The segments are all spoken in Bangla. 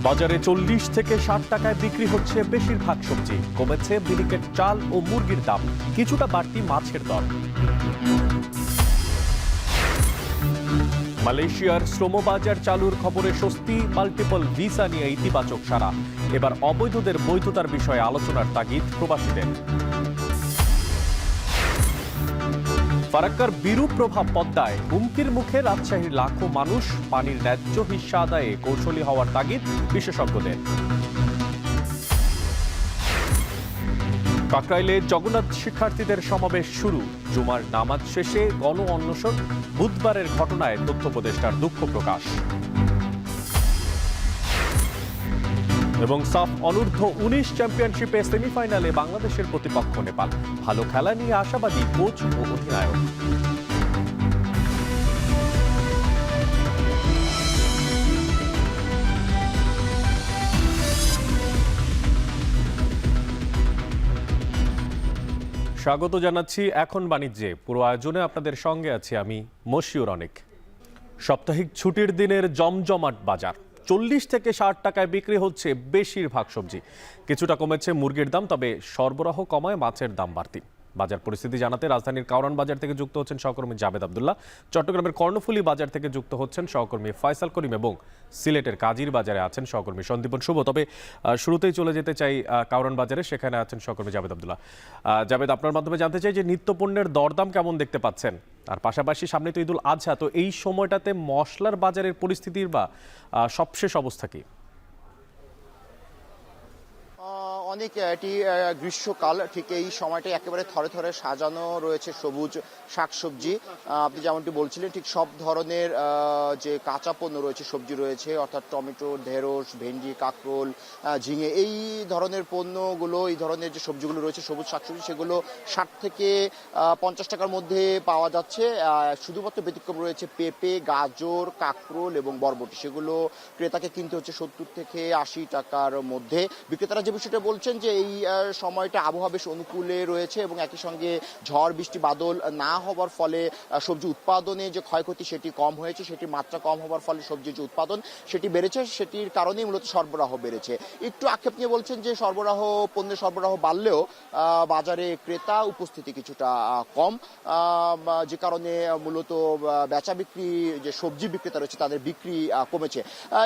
বাজারে ৪০ থেকে ৬০ টাকায় বিক্রি হচ্ছে বেশিরভাগ সবজি। কমেছে মিনিকেট চাল ও মুরগির দাম, কিছুটা বাড়তি মাছের দর। মালয়েশিয়ার শ্রমবাজার চালুর খবরে স্বস্তি, মাল্টিপল ভিসা নিয়ে ইতিবাচক সাড়া। এবার অবৈধদের বৈধতার বিষয়ে আলোচনার তাগিদ প্রবাসীদের। ফারাক্কার বিরূপ প্রভাব পদ্মায়, হুমকির মুখে রাজশাহীর লাখো মানুষ। পানির ন্যায্য হিস্সা আদায়ে কৌশলী হওয়ার তাগিদ বিশেষজ্ঞদের। কাকরাইলে জগন্নাথ শিক্ষার্থীদের সমাবেশ শুরু। জুমার নামাজ শেষে গণ অনশন। বুধবারের ঘটনায় তথ্য উপদেষ্টার দুঃখ প্রকাশ। এবং সাফ অনূর্ধ্ব ১৯ চ্যাম্পিয়নশিপে সেমিফাইনালে বাংলাদেশের প্রতিপক্ষ নেপাল। ভালো খেলা নিয়ে আশাবাদী কোচ ও অধিনায়ক। স্বাগত জানাচ্ছি এখন বাণিজ্যে। পুরো আয়োজনে আপনাদের সঙ্গে আছি আমি মশিউর অনেক। সাপ্তাহিক ছুটির দিনের জমজমাট বাজার। ৪০ থেকে ৬০ টাকায় বিক্রি হচ্ছে বেশিরভাগ সবজি। কিছুটা কমেছে মুরগির দাম, তবে সরবরাহ কমায় মাছের দাম বাড়তি। বাজার পরিস্থিতি জানাতে রাজধানীর কাওরান বাজার থেকে যুক্ত হচ্ছেন সহকর্মী জাবেদ আবদুল্লাহ, চট্টগ্রামের কর্ণফুলী বাজার থেকে যুক্ত হচ্ছেন সহকর্মী ফয়সাল করিম এবং সিলেটের কাজির বাজারে আছেন সহকর্মী সন্দীপন শুভ। তবে শুরুতেই চলে যেতে চাই কাওরান বাজারে, সেখানে আছেন সহকর্মী জাবেদ আবদুল্লাহ। জাবেদ, আপনার মাধ্যমে জানতে চাই যে নিত্যপণ্যের দরদাম কেমন দেখতে পাচ্ছেন, আর পাশাপাশি সামনে তো ঈদুল আজহা, তো এই সময়টাতে মশলার বাজারের পরিস্থিতির বা সবশেষ অবস্থা কি? অনেক এটি গ্রীষ্মকাল, ঠিক এই সময়টাই একেবারে থরে থরে সাজানো রয়েছে সবুজ শাকসবজি। আপনি যেমনটি বলছিলেন, ঠিক সব ধরনের যে কাঁচা পণ্য রয়েছে, সবজি রয়েছে, অর্থাৎ টমেটো, ঢেঁড়স, ভেন্ডি, কাঁকরোল, ঝিঙে, এই ধরনের পণ্যগুলো, এই ধরনের যে সবজিগুলো রয়েছে সবুজ শাকসবজি, সেগুলো ৬০ থেকে ৫০ টাকার মধ্যে পাওয়া যাচ্ছে। শুধুমাত্র ব্যতিক্রম রয়েছে পেঁপে, গাজর, কাঁকরোল এবং বরবটি, সেগুলো ক্রেতাকে কিনতে হচ্ছে ৭০ থেকে ৮০ টাকার মধ্যে। বিক্রেতারা যে বিষয়টা বলছেন যে এই সময়টা আবহাওয়া বেশ অনুকূলে রয়েছে এবং একই সঙ্গে ঝড় বৃষ্টি বাদল না হওয়ার ফলে সবজি উৎপাদনে যে ক্ষয়ক্ষতি সেটি কম হয়েছে, সেটির মাত্রা কম হওয়ার ফলে সবজির যে উৎপাদন সেটি বেড়েছে, সেটির কারণেই মূলত সরবরাহ বেড়েছে। একটু আক্ষেপ নিয়ে বলছেন যে পণ্যের সরবরাহ বাড়লেও বাজারে ক্রেতা উপস্থিতি কিছুটা কম, যে কারণে মূলত বেচা বিক্রি, যে সবজি বিক্রেতা রয়েছে তাদের বিক্রি কমেছে।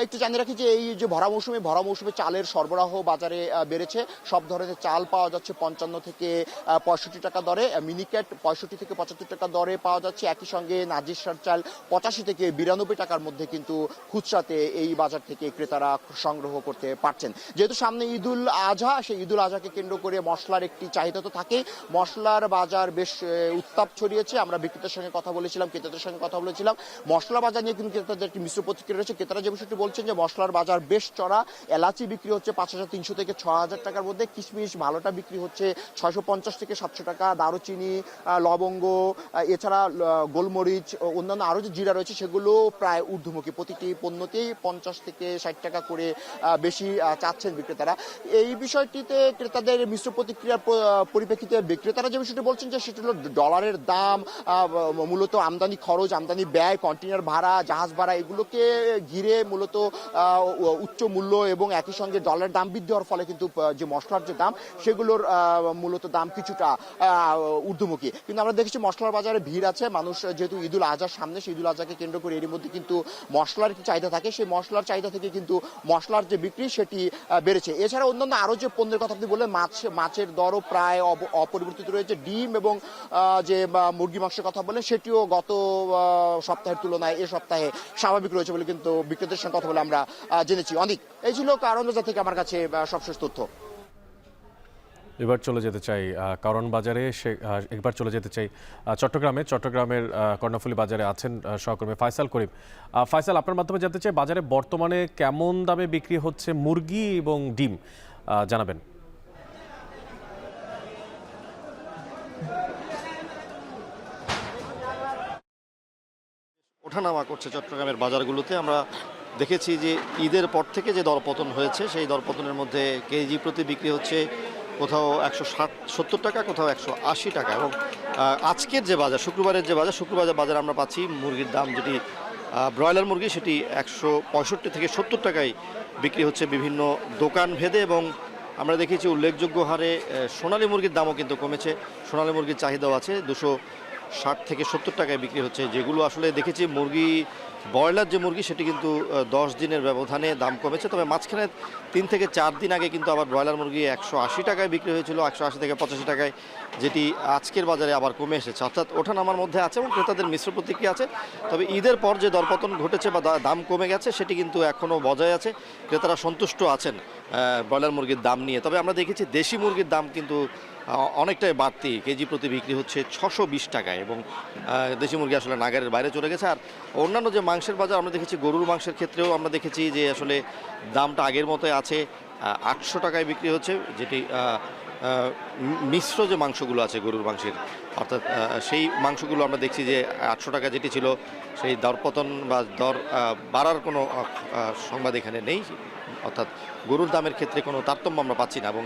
একটু জানিয়ে রাখি যে এই যে ভরা মৌসুমে চালের সরবরাহ বাজারে বেড়েছে। সব ধরনের চাল পাওয়া যাচ্ছে ৫৫ থেকে ৬৫ টাকা দরে, মিনিকেট ৬৫ থেকে ৭৫ টাকা দরে পাওয়া যাচ্ছে। একই সঙ্গে নাজিরশার চাল ৮৫ থেকে ৯২ টাকার মধ্যে কিন্তু খুচরাতে এই বাজার থেকে ক্রেতারা সংগ্রহ করতে পারছেন। যেহেতু সামনে ঈদুল আজহা, সেই ঈদুল আজহাকে কেন্দ্র করে মশলার একটি চাহিদা তো থাকেই। মশলার বাজার বেশ উত্তাপ ছড়িয়েছে। আমরা বিক্রেতার সঙ্গে কথা বলেছিলাম, ক্রেতাদের সঙ্গে কথা বলেছিলাম। মশলা বাজার নিয়ে কিন্তু ক্রেতাদের একটি মিশ্র প্রতিক্রিয়া রয়েছে। ক্রেতারা যে বিষয়টি বলছেন যে মশলার বাজার বেশ চড়া। এলাচি বিক্রি হচ্ছে ৫,৩০০ থেকে ৬,০০০ টাকার মধ্যে, কিশমিশ ভালোটা বিক্রি হচ্ছে ৬৫০ থেকে ৭০০ টাকা, দারুচিনি, লবঙ্গ, এছাড়া গোলমরিচ, অন্যান্য আরও যে জিরা রয়েছে সেগুলো প্রায় ঊর্ধ্বমুখী। প্রতিটি পণ্যতেই ৫০ থেকে ৬০ টাকা করে বেশি চাচ্ছেন বিক্রেতারা। এই বিষয়টিতে ক্রেতাদের মিশ্র প্রতিক্রিয়ার পরিপ্রেক্ষিতে বিক্রেতারা যে বিষয়টি বলছেন যে সেটি হলো ডলারের দাম, মূলত আমদানি খরচ, আমদানি ব্যয়, কন্টেনার ভাড়া, জাহাজ ভাড়া, এগুলোকে ঘিরে মূলত উচ্চ মূল্য এবং একই সঙ্গে ডলারের দাম বৃদ্ধি হওয়ার ফলে কিন্তু যে মশলার যে দাম সেগুলোর মূলত দাম কিছুটা ঊর্ধ্বমুখী। কিন্তু আমরা দেখেছি মশলার বাজারে ভিড় আছে। মানুষ যেহেতু ঈদুল আজহার সামনে, সেই ঈদুল আজহাকে কেন্দ্র করে এর মধ্যে কিন্তু মশলার একটি চাহিদা থাকে, সেই মশলার চাহিদা থেকে কিন্তু মশলার যে বিক্রি সেটি বেড়েছে। এছাড়া অন্যান্য আরও যে পণ্যের কথা আপনি বললেন, মাছের দরও প্রায় অপরিবর্তিত রয়েছে। ডিম এবং যে মুরগি মাংসের কথা বললেন সেটিও গত সপ্তাহের তুলনায় এ সপ্তাহে স্বাভাবিক রয়েছে বলে কিন্তু বিক্রেতাদের সঙ্গে কথা বলে আমরা জেনেছি। অনেক এই ছিল কারণ বাজার থেকে আমার কাছে সবশেষ তথ্য। এবার চলে যেতে চাই কারণ বাজারে, একবার চলে যেতে চাই চট্টগ্রামের কর্ণফুলী বাজারে আছেন সহকর্মী ফয়সাল করিম। ফয়সাল, আপনার মাধ্যমে জানতে চাই বাজারে বর্তমানে কেমন দামে বিক্রি হচ্ছে মুরগি এবং ডিম, জানাবেন। ওঠানামা করছে চট্টগ্রামের বাজারগুলোতে। আমরা দেখেছি যে ঈদের পর থেকে যে দরপতন হয়েছে, সেই দরপতনের মধ্যে কেজি প্রতি বিক্রি হচ্ছে কোথাও ১৬০-১৭ টাকা, কোথাও ১৮০ টাকা। এবং আজকের যে বাজার, শুক্রবারের বাজার আমরা পাচ্ছি মুরগির দাম যেটি ব্রয়লার মুরগি সেটি 165 থেকে 70 টাকায় বিক্রি হচ্ছে বিভিন্ন দোকান ভেদে। এবং আমরা দেখেছি উল্লেখযোগ্য হারে সোনালী মুরগির দামও কিন্তু কমেছে। সোনালী মুরগির চাহিদাও আছে, 260 থেকে 70 টাকায় বিক্রি হচ্ছে। যেগুলো আসলে দেখেছি মুরগি, ব্রয়লার যে মুরগি সেটি কিন্তু 10 দিনের ব্যবধানে দাম কমেছে। তবে মাঝখানে 3 থেকে 4 দিন আগে কিন্তু আবার ব্রয়লার মুরগি 180 টাকায় বিক্রি হয়েছিল, 180 থেকে 85 টাকায়, যেটি আজকের বাজারে আবার কমে এসেছে। অর্থাৎ ওঠানামার মধ্যে আছে এবং ক্রেতাদের মিশ্র প্রতিক্রিয়া আছে। তবে ঈদের পর যে দরপতন ঘটেছে বা দাম কমে গেছে সেটি কিন্তু এখনও বজায় আছে, ক্রেতারা সন্তুষ্ট আছেন ব্রয়লার মুরগির দাম নিয়ে। তবে আমরা দেখেছি দেশি মুরগির দাম কিন্তু অনেকটাই বাড়তি, কেজি প্রতি বিক্রি হচ্ছে 620 টাকায়, এবং দেশি মুরগি আসলে নাগারের বাইরে চলে গেছে। আর অন্যান্য যে মাংসের বাজার আমরা দেখেছি, গরুর মাংসের ক্ষেত্রেও আমরা দেখেছি যে আসলে দামটা আগের মতোই আছে, 800 টাকায় বিক্রি হচ্ছে, যেটি মিশ্র যে মাংসগুলো আছে গরুর মাংসের, অর্থাৎ সেই মাংসগুলো আমরা দেখছি যে 800 টাকা যেটি ছিল সেই দরপতন বা দর বাড়ার কোনো সংবাদ এখানে নেই। অর্থাৎ গরুর দামের ক্ষেত্রে কোনো তারতম্য আমরা পাচ্ছি না। এবং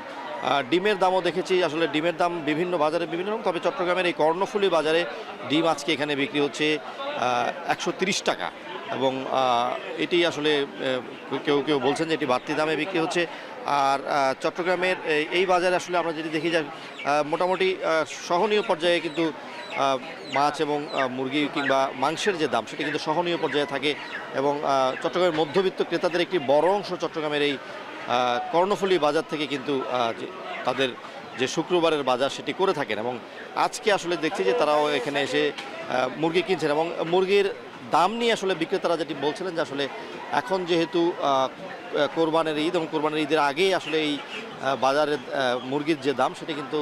ডিমের দামও দেখেছি, আসলে ডিমের দাম বিভিন্ন বাজারে বিভিন্ন রকম। তবে চট্টগ্রামের এই কর্ণফুলী বাজারে ডিম আজকে এখানে বিক্রি হচ্ছে 130 টাকা, এবং এটি আসলে কেউ কেউ বলছেন যে এটি বাড়তি দামে বিক্রি হচ্ছে। আর চট্টগ্রামের এই বাজারে আসলে আমরা যদি দেখি যে মোটামুটি সহনীয় পর্যায়ে কিন্তু মাছ এবং মুরগি কিংবা মাংসের যে দাম সেটি কিন্তু সহনীয় পর্যায়ে থাকে। এবং চট্টগ্রামের মধ্যবিত্ত ক্রেতাদের একটি বড় অংশ চট্টগ্রামের এই কর্ণফুলী বাজার থেকে কিন্তু তাদের যে শুক্রবারের বাজার সেটি করে থাকেন। এবং আজকে আসলে দেখছি যে তারাও এখানে এসে মুরগি কিনছেন। এবং মুরগির দাম নিয়ে আসলে বিক্রেতারা যেটি বলছিলেন যে আসলে এখন যেহেতু কোরবানের ঈদ এবং কোরবানের ঈদের আগেই আসলে এই বাজারের মুরগির যে দাম সেটি কিন্তু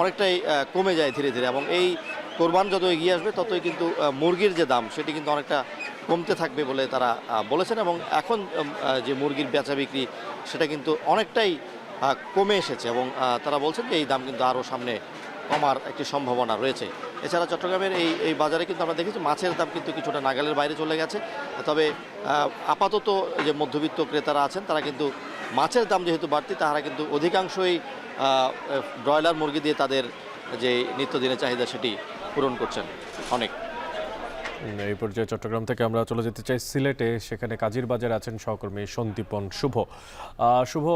অনেকটাই কমে যায় ধীরে ধীরে। এবং এই কোরবান যত এগিয়ে আসবে ততই কিন্তু মুরগির যে দাম সেটি কিন্তু অনেকটা কমতে থাকবে বলে তারা বলেছেন। এবং এখন যে মুরগির বেচা বিক্রি সেটা কিন্তু অনেকটাই কমে এসেছে, এবং তারা বলছেন যে এই দাম কিন্তু আরও সামনে কমার একটি সম্ভাবনা রয়েছে। এছাড়া চট্টগ্রামের এই বাজারে কিন্তু আমরা দেখেছি মাছের দাম কিন্তু কিছুটা নাগালের বাইরে চলে গেছে। তবে আপাতত যে মধ্যবিত্ত ক্রেতারা আছেন তারা কিন্তু মাছের দাম যেহেতু বাড়তি, তারা কিন্তু অধিকাংশই ব্রয়লার মুরগি দিয়ে তাদের যে নিত্যদিনের চাহিদা সেটি পূরণ করছেন অনেক। এই পর্যায়ে চট্টগ্রাম থেকে আমরা চলে যেতে চাই সিলেটে, সেখানে কাজীর বাজারে আছেন সহকর্মী সন্দীপন শুভ। শুভ,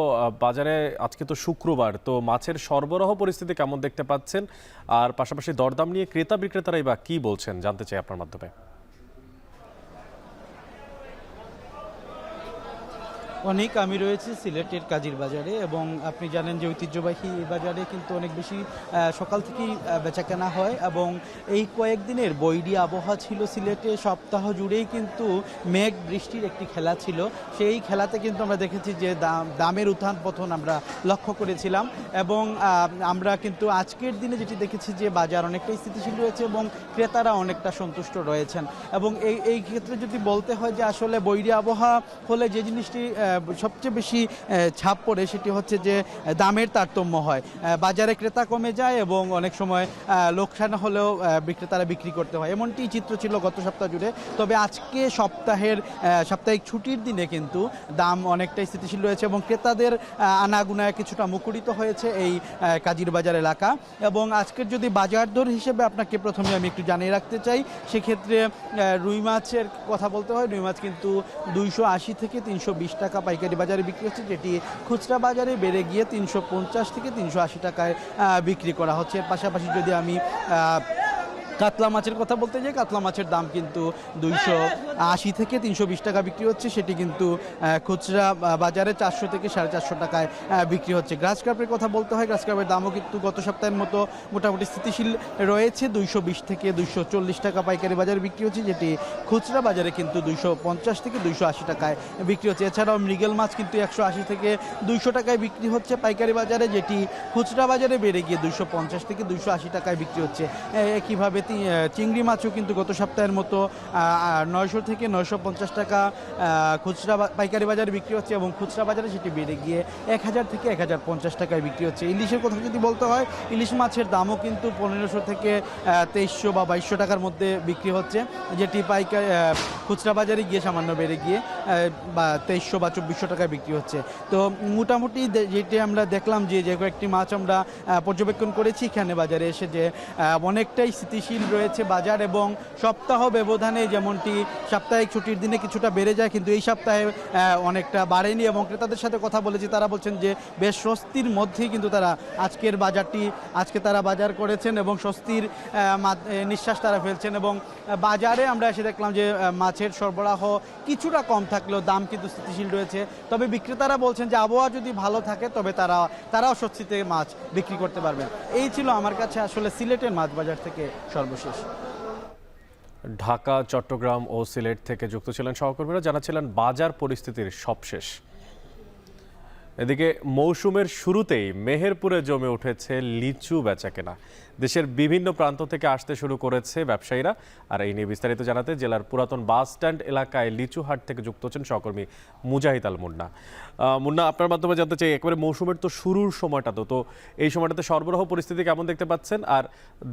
বাজারে আজকে তো শুক্রবার, তো মাছের সরবরাহ পরিস্থিতি কেমন দেখতে পাচ্ছেন, আর পাশাপাশি দরদাম নিয়ে ক্রেতা বিক্রেতারাই বা কি বলছেন জানতে চাই আপনার মাধ্যমে। আমি রয়েছি সিলেটের কাজীর বাজারে, এবং আপনি জানেন যে ঐতিহ্যবাহী এই বাজারে কিন্তু অনেক বেশি সকাল থেকেই বেচাকেনা হয়। এবং এই কয়েকদিনের বৈরী আবহাওয়া ছিল সিলেটে, সপ্তাহ জুড়েই কিন্তু মেঘ বৃষ্টির একটি খেলা ছিল। সেই খেলাতে কিন্তু আমরা দেখেছি যে দামের উত্থান পতন আমরা লক্ষ্য করেছিলাম। এবং আমরা কিন্তু আজকের দিনে যেটি দেখেছি যে বাজার অনেকটাই স্থিতিশীল রয়েছে এবং ক্রেতারা অনেকটা সন্তুষ্ট রয়েছেন। এবং এই ক্ষেত্রে যদি বলতে হয় যে আসলে বৈরী আবহাওয়া হলে যে জিনিসটি সবচেয়ে বেশি ছাপ পড়ে সেটি হচ্ছে যে দামের তারতম্য হয়, বাজারে ক্রেতা কমে যায় এবং অনেক সময় লোকসান হলেও বিক্রেতারা বিক্রি করতে হয়। এমনটি চিত্র ছিল গত সপ্তাহ জুড়ে। তবে আজকে সাপ্তাহিক ছুটির দিনে কিন্তু দাম অনেকটাই স্থিতিশীল রয়েছে এবং ক্রেতাদের আনাগুনায় কিছুটা মুখরিত হয়েছে এই কাজীর বাজার এলাকা। এবং আজকের যদি বাজার দর হিসেবে আপনাকে প্রথমে আমি একটু জানিয়ে রাখতে চাই, সেক্ষেত্রে রুই মাছের কথা বলতে হয়। রুই মাছ কিন্তু 280 থেকে 320 টাকা পাইকারি বাজারে বিক্রি হচ্ছে, যেটি খুচরা বাজারে বেড়ে গিয়ে 350 থেকে 380 টাকায় বিক্রি করা হচ্ছে। এর পাশাপাশি যদি আমি কাতলা মাছের কথা বলতে যাই, কাতলা মাছের দাম কিন্তু 280 থেকে 320 টাকা বিক্রি হচ্ছে, সেটি কিন্তু খুচরা বাজারে 400 থেকে 450 টাকায় বিক্রি হচ্ছে। গ্রাস কার্পের কথা বলতে হয়, গ্রাস কার্পের দামও কিন্তু গত সপ্তাহের মতো মোটামুটি স্থিতিশীল রয়েছে। 220 থেকে 240 টাকা পাইকারি বাজারে বিক্রি হচ্ছে, যেটি খুচরা বাজারে কিন্তু 250 থেকে 280 টাকায় বিক্রি হচ্ছে। এছাড়াও মৃগেল মাছ কিন্তু 180 থেকে 200 টাকায় বিক্রি হচ্ছে পাইকারি বাজারে, যেটি খুচরা বাজারে বেড়ে গিয়ে 250 থেকে 280 টাকায় বিক্রি হচ্ছে। একইভাবে চিংড়ি মাছও কিন্তু গত সপ্তাহের মতো 900 থেকে 950 টাকা খুচরা পাইকারি বাজারে বিক্রি হচ্ছে এবং খুচরা বাজারে সেটি বেড়ে গিয়ে 1000 থেকে 1050 টাকায় বিক্রি হচ্ছে। ইলিশের কথা যদি বলতে হয়, ইলিশ মাছের দামও কিন্তু 1500 থেকে 2300 বা 2200 টাকার মধ্যে বিক্রি হচ্ছে, যেটি পাইকারি খুচরা বাজারে গিয়ে সামান্য বেড়ে গিয়ে বা 2300 বা 2400 টাকায় বিক্রি হচ্ছে। তো মোটামুটি যেটি আমরা দেখলাম যে কয়েকটি মাছ আমরা পর্যবেক্ষণ করেছি এখানে বাজারে এসে, যে অনেকটাই স্থিতিশীল স্থিতিশীল রয়েছে বাজার, এবং সপ্তাহ ব্যবধানে যেমনটি সাপ্তাহিক ছুটির দিনে কিছুটা বেড়ে যায়, কিন্তু এই সপ্তাহে অনেকটা বাড়েনি। এবং ক্রেতাদের সাথে কথা বলেছি, তারা বলছেন যে বেশ স্বস্তির মধ্যেই কিন্তু তারা আজকে তারা বাজার করেছেন এবং স্বস্তির নিঃশ্বাস তারা ফেলছেন। এবং বাজারে আমরা এসে দেখলাম যে মাছের সরবরাহ কিছুটা কম থাকলেও দাম কিন্তু স্থিতিশীল রয়েছে। তবে বিক্রেতারা বলছেন যে আবহাওয়া যদি ভালো থাকে তবে তারাও স্বস্তিতে মাছ বিক্রি করতে পারবেন। এই ছিল আমার কাছে আসলে সিলেটের মাছ বাজার থেকে সর্বশেষ। ঢাকা, চট্টগ্রাম ও সিলেট থেকে যুক্ত ছিলেন সহকর্মীরা, জানাচ্ছিলেন বাজার পরিস্থিতির সবশেষ। এদিকে মৌসুমের শুরুতেই মেহেরপুরে জমে উঠেছে লিচু বেচাকেনা। দেশের বিভিন্ন প্রান্ত থেকে আসতে শুরু করেছে ব্যবসায়ীরা। আর এই নিয়ে বিস্তারিত জানাতে জেলার পুরাতন বাস স্ট্যান্ড এলাকায় লিচু হাট থেকে যুক্ত হচ্ছেন সহকর্মী মুজাহিদ আল মুন্না। মুন্না, আপনার মাধ্যমে জানতে চাই, একেবারে মৌসুমের তো শুরুর সময়টা, তো এই সময়টাতে সরবরাহ পরিস্থিতি কেমন দেখতে পাচ্ছেন, আর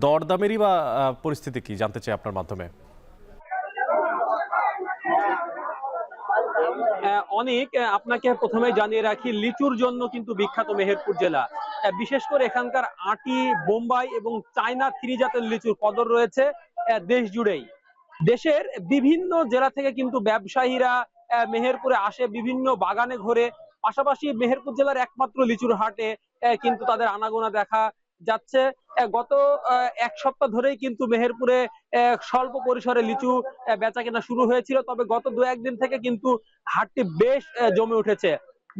দরদামেরই বা পরিস্থিতি কি জানতে চাই আপনার মাধ্যমে। অনেক আপনাকে প্রথমে জানিয়ে রাখি, লিচুর জন্য কিন্তু বিখ্যাত মেহেরপুর জেলা। বিশেষ করে এখানকার আটি, বোম্বাই এবং চায়না 3 জাতের লিচুর কদর রয়েছে দেশ জুড়েই। দেশের বিভিন্ন জেলা থেকে কিন্তু ব্যবসায়ীরা মেহেরপুরে আসে, বিভিন্ন বাগানে ঘোরে। পাশাপাশি মেহেরপুর জেলার একমাত্র লিচুর হাটে কিন্তু তাদের আনাগোনা দেখা যাচ্ছে। গত এক সপ্তাহ ধরেই কিন্তু মেহেরপুরে স্বল্প পরিসরে লিচু বেচা কেনা শুরু হয়েছিল, তবে গত 2-1 দিন থেকে কিন্তু হাটটি বেশ জমে উঠেছে।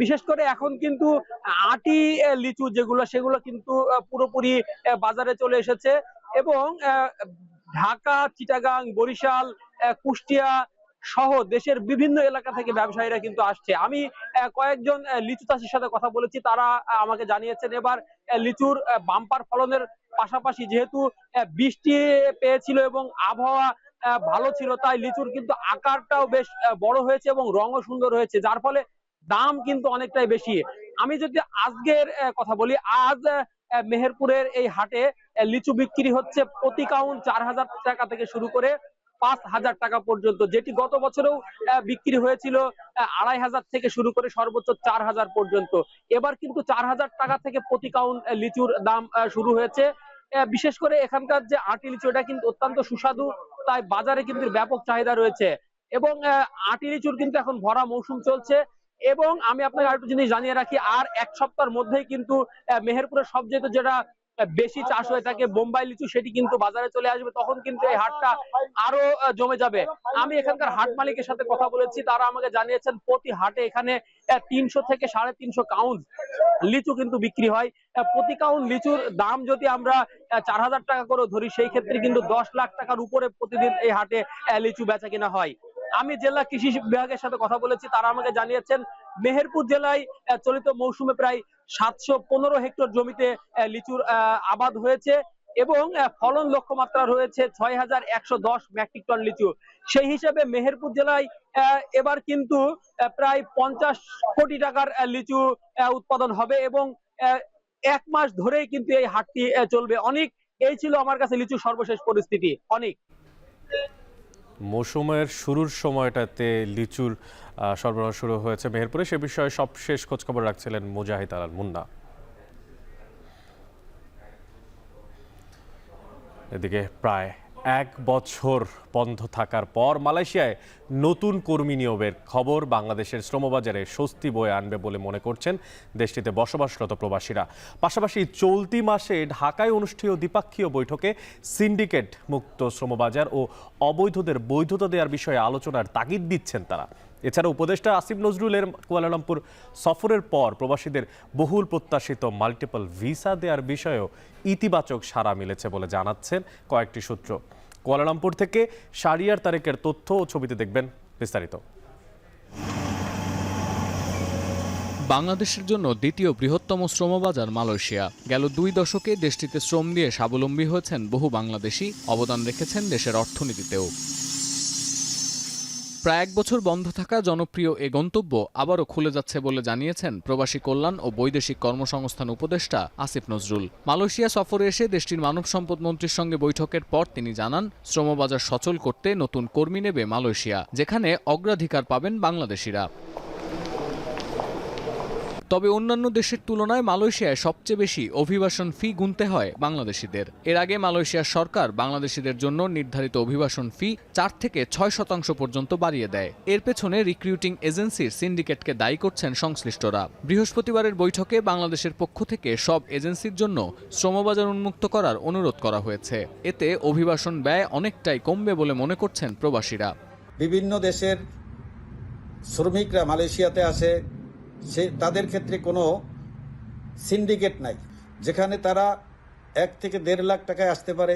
বিশেষ করে এখন কিন্তু আটি লিচু সেগুলো কিন্তু পুরোপুরি বাজারে চলে এসেছে। এবং ঢাকা, চিটাগাং, বরিশাল, কুষ্টিয়া সহ দেশের বিভিন্ন এলাকা থেকে ব্যবসায়ীরা কিন্তু আসছে। আমি কয়েকজন লিচু চাষির সাথে কথা বলেছি, তারা আমাকে জানিয়েছেন এবার লিচুর বাম্পার ফলনের পাশাপাশি যেহেতু বৃষ্টি পেয়েছিল এবং আবহাওয়া ভালো ছিল, তাই লিচুর কিন্তু আকারটাও বেশ বড় হয়েছে এবং রঙও সুন্দর হয়েছে, যার ফলে দাম কিন্তু অনেকটাই বেশি। আমি যদি আজকের কথা বলি, আজ মেহেরপুরের এই হাটে লিচু বিক্রি হচ্ছে প্রতি কাউন্ট 4000 টাকা থেকে শুরু করে 5000 টাকা পর্যন্ত, যেটি গত বছরেও বিক্রি হয়েছিল 2500 থেকে শুরু করে সর্বোচ্চ 4000 পর্যন্ত। এবার কিন্তু 4000 টাকা থেকে প্রতি কাউন্ট লিচুর দাম শুরু হয়েছে। বিশেষ করে এখানকার যে আটি লিচু, এটা কিন্তু অত্যন্ত সুস্বাদু, তাই বাজারে কিন্তু ব্যাপক চাহিদা রয়েছে। এবং আটি লিচুর কিন্তু এখন ভরা মৌসুম চলছে। এবং আমি আপনাকে আরেকটু জিনিস জানিয়ে রাখি, আর এক সপ্তাহের মধ্যেই কিন্তু মেহেরপুরের সবচেয়ে যেটা বেশি চাষ হয়ে থাকে বোম্বাই লিচু, সেটি কিন্তু বাজারে চলে আসবে। তখন কিন্তু এই হাটটা আরো জমে যাবে। আমি এখানকার হাট মালিকের সাথে কথা বলেছি, তারা আমাকে জানিয়েছেন প্রতি হাটে এখানে 300 থেকে 350 কাউন্ট লিচু কিন্তু বিক্রি হয়। প্রতি কাউন্ট লিচুর দাম যদি আমরা 4000 টাকা করে ধরি, সেই ক্ষেত্রে কিন্তু 10 লাখ টাকার উপরে প্রতিদিন এই হাটে লিচু বেচা কিনা হয়। আমি জেলা কৃষি বিভাগের সাথে কথা বলেছি, তারা আমাকে জানিয়েছেন মেহেরপুর জেলায় চলিত মৌসুমে প্রায় 715 হেক্টর জমিতে লিচুর আবাদ হয়েছে এবং ফলন লক্ষ্যমাত্রা রয়েছে 6110 মেট্রিক টন লিচু। সেই হিসেবে মেহেরপুর জেলায় এবার কিন্তু প্রায় 50 কোটি টাকার লিচু উৎপাদন হবে এবং 1 মাস ধরেই কিন্তু এই হাটটি চলবে। অনেক, এই ছিল আমার কাছে লিচু সর্বশেষ পরিস্থিতি। অনেক, মৌসুমের শুরুর সময়টাতে লিচুর সরবরাহ শুরু হয়েছে মেহেরপুরে, সে বিষয়ে সবশেষ খোঁজখবর রাখছিলেন মুজাহিদ আল মুন্না। এদিকে প্রায় 1 বছর বন্ধ থাকার পর মালয়েশিয়ায় নতুন কর্মী নিয়োগের খবর বাংলাদেশের শ্রমবাজারে স্বস্তি বয়ে আনবে বলে মনে করছেন দেশটিতে বসবাসরত প্রবাসীরা। পাশাপাশি চলতি মাসে ঢাকায় অনুষ্ঠেয় দ্বিপাক্ষীয় বৈঠকে সিন্ডিকেট মুক্ত শ্রমবাজার ও অবৈধদের বৈধতা দেওয়ার বিষয়ে আলোচনার তাগিদ দিচ্ছেন তারা। এছাড়া উপদেষ্টা আসিফ নজরুলের কুয়ালালামপুর সফরের পর প্রবাসীদের বহুল প্রত্যাশিত মাল্টিপল ভিসা দেওয়ার বিষয়েও ইতিবাচক সাড়া মিলেছে বলে জানাচ্ছেন কয়েকটি সূত্র। কুয়ালালামপুর থেকে শারিয়ার তারেকের তথ্য ও ছবিতে দেখবেন বিস্তারিত। বাংলাদেশের জন্য দ্বিতীয় বৃহত্তম শ্রমবাজার মালয়েশিয়া। গেল 2 দশকে দেশটিতে শ্রম দিয়ে স্বাবলম্বী হয়েছেন বহু বাংলাদেশি, অবদান রেখেছেন দেশের অর্থনীতিতেও। প্রায় 1 বছর বন্ধ থাকা জনপ্রিয় এ গন্তব্য আবারও খুলে যাচ্ছে বলে জানিয়েছেন প্রবাসী কল্যাণ ও বৈদেশিক কর্মসংস্থান উপদেষ্টা আসিফ নজরুল। মালয়েশিয়া সফরে এসে দেশটির মানব সম্পদ মন্ত্রীর সঙ্গে বৈঠকের পর তিনি জানান, শ্রমবাজার সচল করতে নতুন কর্মী নেবে মালয়েশিয়া, যেখানে অগ্রাধিকার পাবেন বাংলাদেশিরা। তবে অন্যান্য দেশের তুলনায় মালয়েশিয়ায় সবচেয়ে বেশি অভিবাসন ফি গুনতে হয় বাংলাদেশিদের। এর আগে মালয়েশিয়ার সরকার বাংলাদেশিদের জন্য নির্ধারিত অভিবাসন ফি 4 থেকে 6% পর্যন্ত বাড়িয়ে দেয়। এর পেছনে রিক্রুটিং এজেন্সির সিন্ডিকেটকে দায়ী করছেন সংশ্লিষ্টরা। বৃহস্পতিবারের বৈঠকে বাংলাদেশের পক্ষ থেকে সব এজেন্সির জন্য শ্রমবাজার উন্মুক্ত করার অনুরোধ করা হয়েছে। এতে অভিবাসন ব্যয় অনেকটাই কমবে বলে মনে করছেন প্রবাসীরা। বিভিন্ন দেশের শ্রমিকরা মালয়েশিয়াতে আসে, তাদের ক্ষেত্রে কোনো সিন্ডিকেট নাই, যেখানে তারা 1 থেকে 1.5 লাখ টাকায় আসতে পারে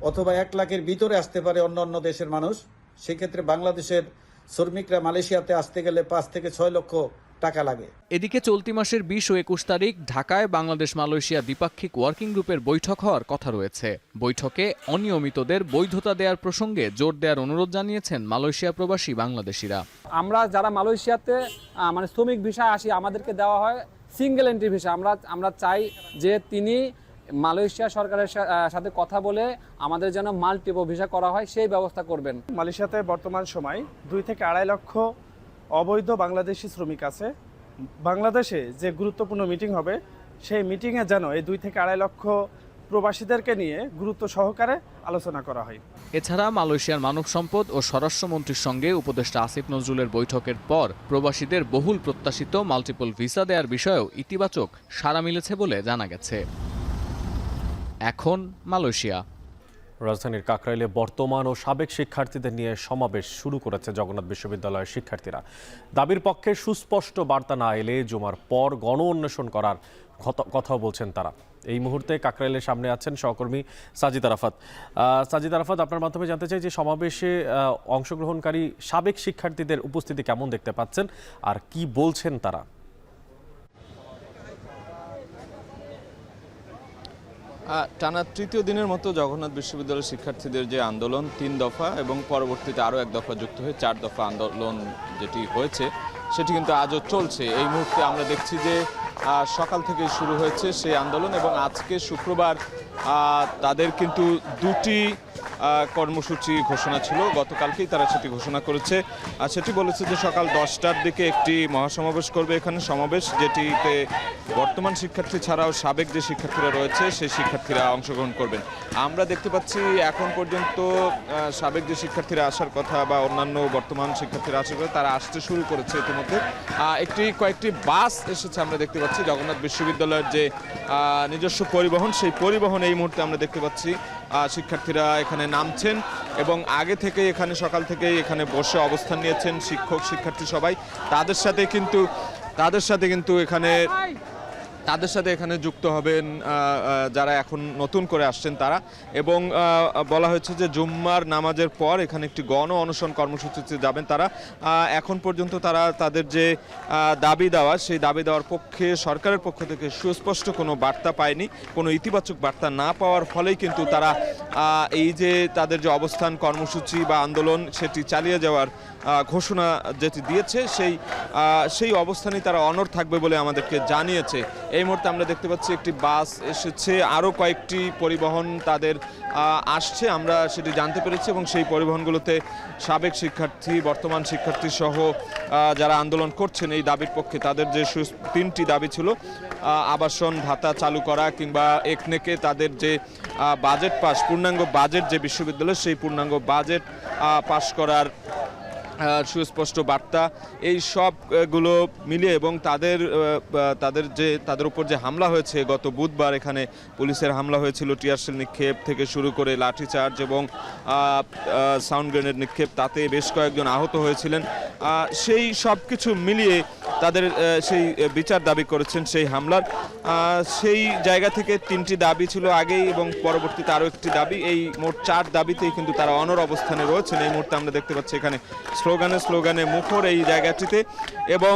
অথবা 1 লাখের ভিতরে আসতে পারে অন্য দেশের মানুষ। সেক্ষেত্রে বাংলাদেশের শ্রমিকরা মালয়েশিয়াতে আসতে গেলে 5 থেকে 6 লক্ষ টাকা লাগে। এদিকে চলতি মাসের 20 ও 21 তারিখ ঢাকায় বাংলাদেশ মালয়েশিয়া দ্বিপাক্ষিক ওয়ার্কিং গ্রুপের বৈঠক হওয়ার কথা রয়েছে। বৈঠকে অনিয়মিতদের বৈধতা দেওয়ার প্রসঙ্গে জোর দেওয়ার অনুরোধ জানিয়েছেন মালয়েশিয়া প্রবাসী বাংলাদেশিরা। আমরা যারা মালয়েশিয়াতে শ্রমিক ভিসায় আসি, আমাদেরকে দেওয়া হয় সিঙ্গেল এন্ট্রি ভিসা। আমরা চাই যে তিনি মালয়েশিয়া সরকারের সাথে কথা বলে আমাদের যেন মাল্টিপল ভিসা করা হয় সেই ব্যবস্থা করবেন। মালয়েশিয়াতে বর্তমান সময় 2 থেকে 2.5 লক্ষ অবৈধ বাংলাদেশি শ্রমিক আছে। বাংলাদেশে যে গুরুত্বপূর্ণ মিটিং হবে সেই মিটিংয়ে যেন এই 2 থেকে 2.5 লক্ষ প্রবাসীদেরকে নিয়ে গুরুত্ব সহকারে আলোচনা করা হয়। এছাড়া মালয়েশিয়ার মানব সম্পদ ও স্বরাষ্ট্রমন্ত্রীর সঙ্গে উপদেষ্টা আসিফ নজরুলের বৈঠকের পর প্রবাসীদের বহুল প্রত্যাশিত মাল্টিপল ভিসা দেওয়ার বিষয়েও ইতিবাচক সাড়া মিলেছে বলে জানা গেছে। এখন মালয়েশিয়া। রাজধানীর কাকরাইলে বর্তমান ও সাবেক শিক্ষার্থীদের নিয়ে সমাবেশ শুরু করেছে জগন্নাথ বিশ্ববিদ্যালয়ের শিক্ষার্থীরা। দাবির পক্ষে সুস্পষ্ট বার্তা না এলে জুমার পর গণ অন্বেষণ করার কথাও বলছেন তারা। এই মুহূর্তে কাকরাইলের সামনে আছেন সহকর্মী সাজিদ আরাফাত। সাজিদ আরাফাত, আপনার মাধ্যমে জানতে চাই যে সমাবেশে অংশগ্রহণকারী সাবেক শিক্ষার্থীদের উপস্থিতি কেমন দেখতে পাচ্ছেন আর কি বলছেন তারা? টানা তৃতীয় দিনের মতো জগন্নাথ বিশ্ববিদ্যালয়ের শিক্ষার্থীদের যে আন্দোলন 3 দফা এবং পরবর্তীতে আরও 1 দফা যুক্ত হয়ে 4 দফা আন্দোলন যেটি হয়েছে সেটি কিন্তু আজও চলছে। এই মুহূর্তে আমরা দেখছি যে সকাল থেকে শুরু হয়েছে সেই আন্দোলন এবং আজকে শুক্রবার তাদের কিন্তু 2টি কর্মসূচি ঘোষণা ছিল। গতকালকেই তারা সেটি ঘোষণা করেছে আর সেটি বলেছে যে সকাল 10টার দিকে একটি মহাসমাবেশ করবে এখানে, সমাবেশ যেটিতে বর্তমান শিক্ষার্থী ছাড়াও সাবেক যে শিক্ষার্থীরা রয়েছে সেই শিক্ষার্থীরা অংশগ্রহণ করবেন। আমরা দেখতে পাচ্ছি এখন পর্যন্ত সাবেক যে শিক্ষার্থীরা আসার কথা বা অন্যান্য বর্তমান শিক্ষার্থীরা আসার কথা তারা আসতে শুরু করেছে ইতিমধ্যে। কয়েকটি বাস এসেছে আমরা দেখতে পাচ্ছি। জগন্নাথ বিশ্ববিদ্যালয়ের যে নিজস্ব পরিবহন, সেই পরিবহন এই মুহূর্তে আমরা দেখতে পাচ্ছি শিক্ষার্থীরা এখানে নামছেন এবং আগে থেকে এখানে সকাল থেকেই এখানে বসে অবস্থান নিয়েছেন শিক্ষক শিক্ষার্থী সবাই। তাদের সাথে কিন্তু এখানে যুক্ত হবেন যারা এখন নতুন করে আসছেন তারা। এবং বলা হয়েছে যে জুম্মার নামাজের পর এখানে একটি গণ অনশন কর্মসূচিতে যাবেন তারা। এখন পর্যন্ত তারা তাদের যে দাবি দেওয়া সেই দাবি দেওয়ার পক্ষে সরকারের পক্ষ থেকে সুস্পষ্ট কোনো বার্তা পায়নি। কোনো ইতিবাচক বার্তা না পাওয়ার ফলেই কিন্তু তারা এই যে তাদের যে অবস্থান কর্মসূচি বা আন্দোলন সেটি চালিয়ে যাওয়ার ঘোষণা যেটি দিয়েছে সেই অবস্থানেই তারা অনড় থাকবে বলে আমাদেরকে জানিয়েছে। এই মুহূর্তে আমরা দেখতে পাচ্ছি একটি বাস এসেছে, আরও কয়েকটি পরিবহন তাদের আসছে আমরা সেটি জানতে পেরেছি এবং সেই পরিবহনগুলোতে সাবেক শিক্ষার্থী বর্তমান শিক্ষার্থী সহ যারা আন্দোলন করছেন এই দাবির পক্ষে তাদের যে 3টি দাবি ছিল, আবাসন ভাতা চালু করা কিংবা একনেকে তাদের যে বাজেট পাস, পূর্ণাঙ্গ বাজেট যে বিশ্ববিদ্যালয় সেই পূর্ণাঙ্গ বাজেট পাস করার সুস্পষ্ট বার্তা, এই সবগুলো মিলিয়ে এবং তাদের উপর যে হামলা হয়েছে গত বুধবার, এখানে পুলিশের হামলা হয়েছিল, টিয়ারশেল নিক্ষেপ থেকে শুরু করে লাঠিচার্জ এবং সাউন্ড গ্রেনেড নিক্ষেপ, তাতে বেশ কয়েকজন আহত হয়েছিলেন। সেই সব কিছু মিলিয়ে তাদের সেই বিচার দাবি করেছেন সেই হামলার। সেই জায়গা থেকে 3টি দাবি ছিল আগেই এবং পরবর্তীতে আরও একটি দাবি, এই মোট 4 দাবিতেই কিন্তু তারা অনড় অবস্থানে রয়েছেন। এই মুহূর্তে আমরা দেখতে পাচ্ছি এখানে স্লোগানে মুখর এই জায়গাটিতে এবং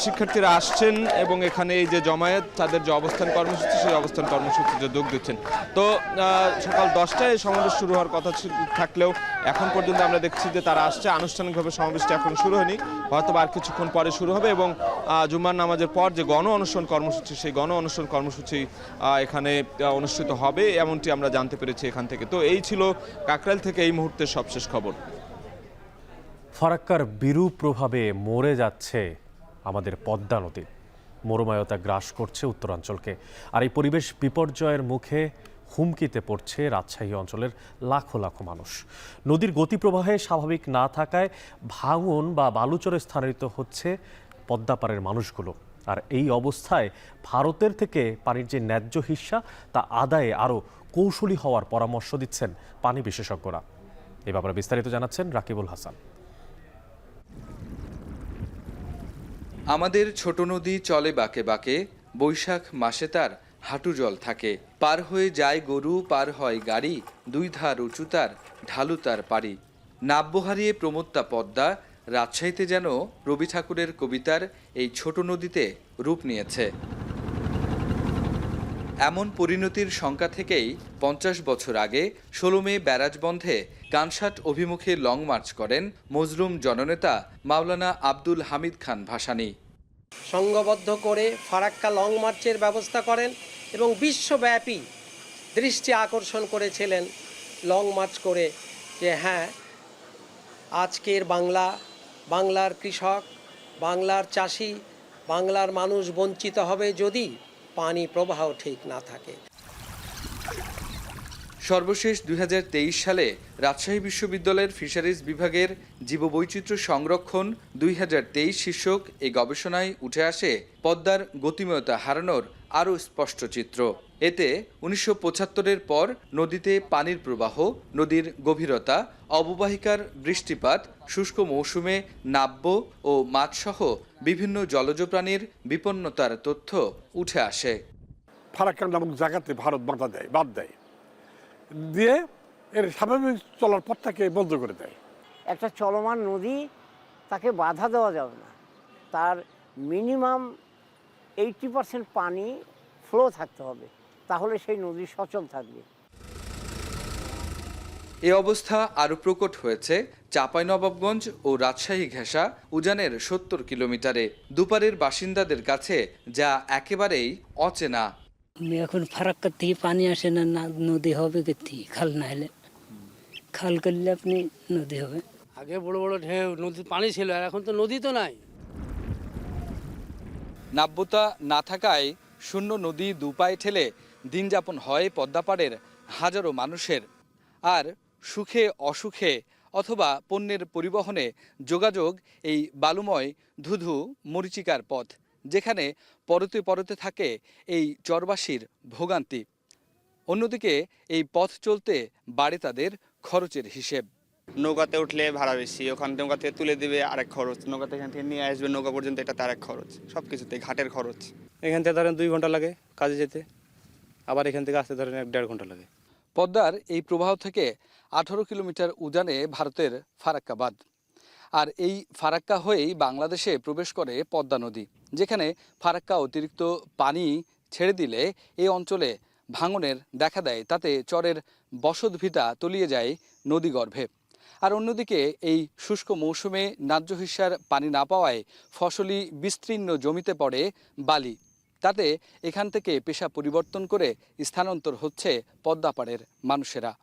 শিক্ষার্থীরা আসছেন এবং এখানে এই যে জমায়েত তাদের যে অবস্থান কর্মসূচি সেই অবস্থান কর্মসূচিতে যোগ দিচ্ছেন। তো সকাল 10টায় সমাবেশ শুরু হওয়ার কথা থাকলেও এখন পর্যন্ত আমরা দেখছি যে তারা আসছে। আনুষ্ঠানিকভাবে সমাবেশটা এখন শুরু হয়নি, হয়তো আর কিছুক্ষণ পরে শুরু হবে এবং জুম্মার নামাজের পর যে গণ অনশন কর্মসূচি সেই গণ অনশন কর্মসূচি এখানে অনুষ্ঠিত হবে এমনটি আমরা জানতে পেরেছি এখান থেকে। তো এই ছিল কাকরাইল থেকে এই মুহূর্তের সবশেষ খবর। ফারাক্কার বিরূপ প্রভাবে মরে যাচ্ছে আমাদের পদ্মা নদী। মরুমায়তা গ্রাস করছে উত্তরাঞ্চলকে। আর এই পরিবেশ বিপর্যয়ের মুখে হুমকিতে পড়ছে রাজশাহী অঞ্চলের লাখো লাখো মানুষ। নদীর গতিপ্রবাহে স্বাভাবিক না থাকায় ভাঙন বা বালুচরে স্থানান্তরিত হচ্ছে পদ্মাপাড়ের মানুষগুলো। আর এই অবস্থায় ভারতের থেকে পানির যে ন্যায্য হিস্সা তা আদায়ে আরও কৌশলী হওয়ার পরামর্শ দিচ্ছেন পানি বিশেষজ্ঞরা। এ ব্যাপারে বিস্তারিত জানাচ্ছেন রাকিবুল হাসান। আমাদের ছোট নদী চলে বাঁকে বাঁকে, বৈশাখ মাসে তার হাঁটু জল থাকে। পার হয়ে যায় গরু, পার হয় গাড়ি, দুই ধার উঁচু তার, ঢালু তার পাড়ি। নাব্য হারিয়ে প্রমত্তা পদ্মা রাজশাহীতে যেন রবি ঠাকুরের কবিতার এই ছোট নদীতে রূপ নিয়েছে। এমন পরিণতির শঙ্কা থেকেই ৫০ বছর আগে ১৬ মে ব্যারাজ বন্ধে কানসাট অভিমুখে লং মার্চ করেন মজলুম জননেতা মাওলানা আব্দুল হামিদ খান ভাসানী। সংঘবদ্ধ করে ফারাক্কা লং মার্চের ব্যবস্থা করেন এবং বিশ্বব্যাপী দৃষ্টি আকর্ষণ করেছিলেন লং মার্চ করে যে হ্যাঁ, আজকের বাংলার কৃষক, বাংলার চাষি, বাংলার মানুষ বঞ্চিত হবে যদি পানি প্রবাহ ঠিক না থাকে। সর্বশেষ ২০২৩ সালে রাজশাহী বিশ্ববিদ্যালয়ের ফিশারিজ বিভাগের জীববৈচিত্র্য সংরক্ষণ ২০২৩ শীর্ষক এই গবেষণায় উঠে আসে পদ্মার গতিময়তা হারানোর আরও স্পষ্ট চিত্র। এতে ১৯৭৫-এর পর নদীতে পানির প্রবাহ, নদীর গভীরতা, অববাহিকার বৃষ্টিপাত, শুষ্ক মৌসুমে নাব্য ও মাছসহ বিভিন্ন জলজ প্রাণীর বিপন্নতার তথ্য উঠে আসে। ফারাক্কা নামক জায়গাতে ভারত বাদ দেয় দিয়ে এর স্বাভাবিক চলার পথটাকে বন্ধ করে দেয়। একটা চলমান নদী, তাকে বাধা দেওয়া যাবে না। তার মিনিমাম 80% পানি ফ্লো থাকতে হবে, তাহলে সেই নদী সচল থাকবে। এ অবস্থা আরও প্রকট হয়েছে চাঁপাইনবাবগঞ্জ ও রাজশাহী ঘেঁষা উজানের ৭০ কিলোমিটারে। দুপারের বাসিন্দাদের কাছে যা একেবারেই অচেনা। এখন ফারাক্কার থেকে পানি আসে না, নদী হবে কি? খাল না হলে, খাল করলে আপনি নদী হবে। আগে বড় বড় ঢেউ, নদীর পানি ছিল, আর এখন তো নদী তো নাই। নাব্যতা না থাকায় শূন্য নদী দুপায়ে ঠেলে দিন যাপন হয় পদ্মাপাড়ের হাজারো মানুষের। আর সুখে অসুখে অথবা পণ্যের পরিবহনে যোগাযোগ এই বালুময় ধুধু মরীচিকার পথ, যেখানে পরতে পরতে থাকে এই চরবাসীর ভোগান্তি। অন্যদিকে এই পথ চলতে বাড়ে তাদের খরচের হিসেব। নৌকাতে উঠলে ভাড়া বেশি, ওখান নৌকা থেকে তুলে দিবে আরেক খরচ, নৌকা এখান থেকে নিয়ে আসবে নৌকা পর্যন্ত, এটা তার এক খরচ, সব কিছুতে ঘাটের খরচ। এখান থেকে ধরেন 2 ঘন্টা লাগে কাজে যেতে, আবার এখান থেকে আসতে ধরেন 1.5 ঘন্টা লাগে। পদ্মার এই প্রবাহ থেকে 18 কিলোমিটার উজানে ভারতের ফারাক্কা বাঁধ। আর এই ফারাক্কা হয়েই বাংলাদেশে প্রবেশ করে পদ্মা নদী, যেখানে ফারাক্কা অতিরিক্ত পানি ছেড়ে দিলে এই অঞ্চলে ভাঙনের দেখা দেয়। তাতে চরের বসতভিটা তলিয়ে যায় নদীগর্ভে। আর অন্যদিকে এই শুষ্ক মৌসুমে ন্যায্য হিস্যার পানি না পাওয়ায় ফসলি বিস্তীর্ণ জমিতে পড়ে বালি। তাতে এখান থেকে পেশা পরিবর্তন করে স্থানান্তর হচ্ছে পদ্মাপাড়ের মানুষেরা।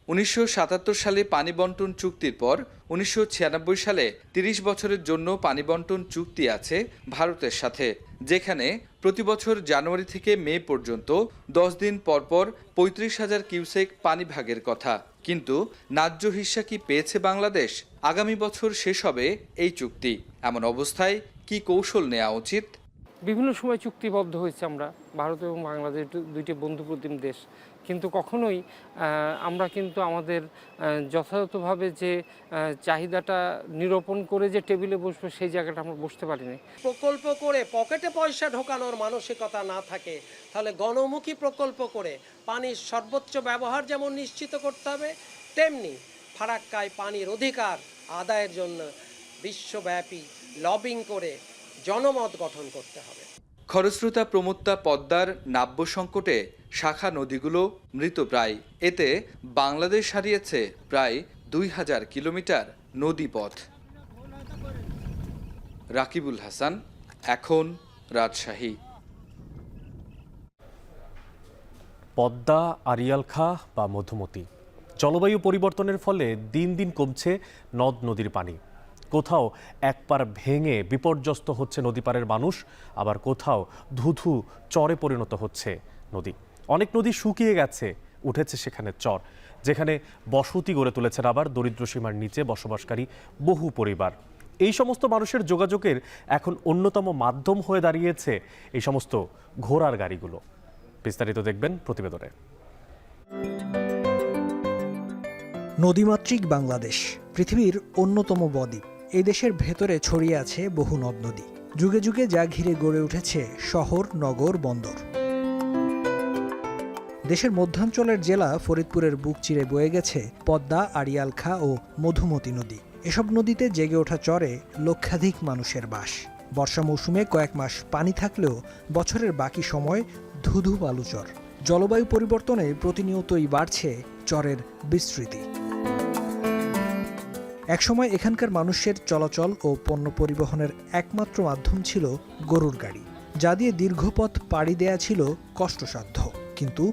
১৯৭৭ সালে পানি বন্টন চুক্তির পর ১৯৯৬ সালে ৩০ বছরের জন্য পানি বন্টন চুক্তি আছে ভারতের সাথে, যেখানে প্রতি বছর জানুয়ারি থেকে মে পর্যন্ত 10 দিন পরপর ৩৫,০০০ কিউসেক পানি ভাগের কথা। কিন্তু ন্যায্য হিস্যা কি পেয়েছে বাংলাদেশ? আগামী বছর শেষ হবে এই চুক্তি। এমন অবস্থায় কি কৌশল নেওয়া উচিত? বিভিন্ন সময় চুক্তিবদ্ধ হয়েছে আমরা, ভারত এবং বাংলাদেশ দুইটি বন্ধুপ্রতিম দেশ, কিন্তু কখনোই আমরা কিন্তু আমাদের যথাযথভাবে যে চাহিদাটা নিরূপণ করে যে টেবিলে বসবো সেই জায়গাটা আমরা বসতে পারিনি। প্রকল্প করে পকেটে পয়সা ঢোকানোর মানসিকতা না থাকে, তাহলে গণমুখী প্রকল্প করে পানির সর্বোচ্চ ব্যবহার যেমন নিশ্চিত করতে হবে, তেমনি ফারাক্কায় পানির অধিকার আদায়ের জন্য বিশ্বব্যাপী লবিং করে জনমত গঠন করতে হবে। খরস্রোতা প্রমত্তা পদ্মার নাব্য সংকটে শাখা নদীগুলো মৃতপ্রায়। এতে বাংলাদেশ হারিয়েছে প্রায় ২,০০০ কিলোমিটার নদীপথ। রাকিবুল হাসান, এখন রাজশাহী। পদ্মা, আড়িয়াল খাঁ বা মধুমতি। জলবায়ু পরিবর্তনের ফলে দিন দিন কমছে নদ নদীর পানি। কোথাও এক পার ভেঙে বিপর্যস্ত হচ্ছে নদীপাড়ের মানুষ, আবার কোথাও ধুধু চরে পরিণত হচ্ছে নদী। অনেক নদী শুকিয়ে গেছে, উঠেছে সেখানে চর, যেখানে বসতি গড়ে তুলেছেন আবার দরিদ্র সীমার নিচে বসবাসকারী বহু পরিবার। এই সমস্ত মানুষের যোগাযোগের এখন অন্যতম মাধ্যম হয়ে দাঁড়িয়েছে এই সমস্ত ঘোড়ার গাড়িগুলো। বিস্তারিত দেখবেন প্রতিবেদনে। নদীমাতৃক বাংলাদেশ পৃথিবীর অন্যতম বদ্বীপ। এই দেশের ভেতরে ছড়িয়ে আছে বহু নদ নদী। যুগে যুগে যা ঘিরে গড়ে উঠেছে শহর, নগর, বন্দর। দেশের মধ্যাঞ্চলের জেলা ফরিদপুরের বুক চিরে বয়ে গেছে পদ্মা, আড়িয়ালখা ও মধুমতি নদী। এসব নদীতে জেগে ওঠা চরে লক্ষাধিক মানুষের বাস। বর্ষা মৌসুমে কয়েক মাস পানি থাকলেও বছরের বাকি সময় ধুধু বালুচর। জলবায়ু পরিবর্তনে প্রতিনিয়তই বাড়ছে চরের বিস্তৃতি। একসময় এখানকার মানুষের চলাচল ও পণ্য পরিবহনের একমাত্র মাধ্যম ছিল গরুর গাড়ি, যা দিয়ে দীর্ঘপথ পাড়ি দেয়া ছিল কষ্টসাধ্য। কিন্তু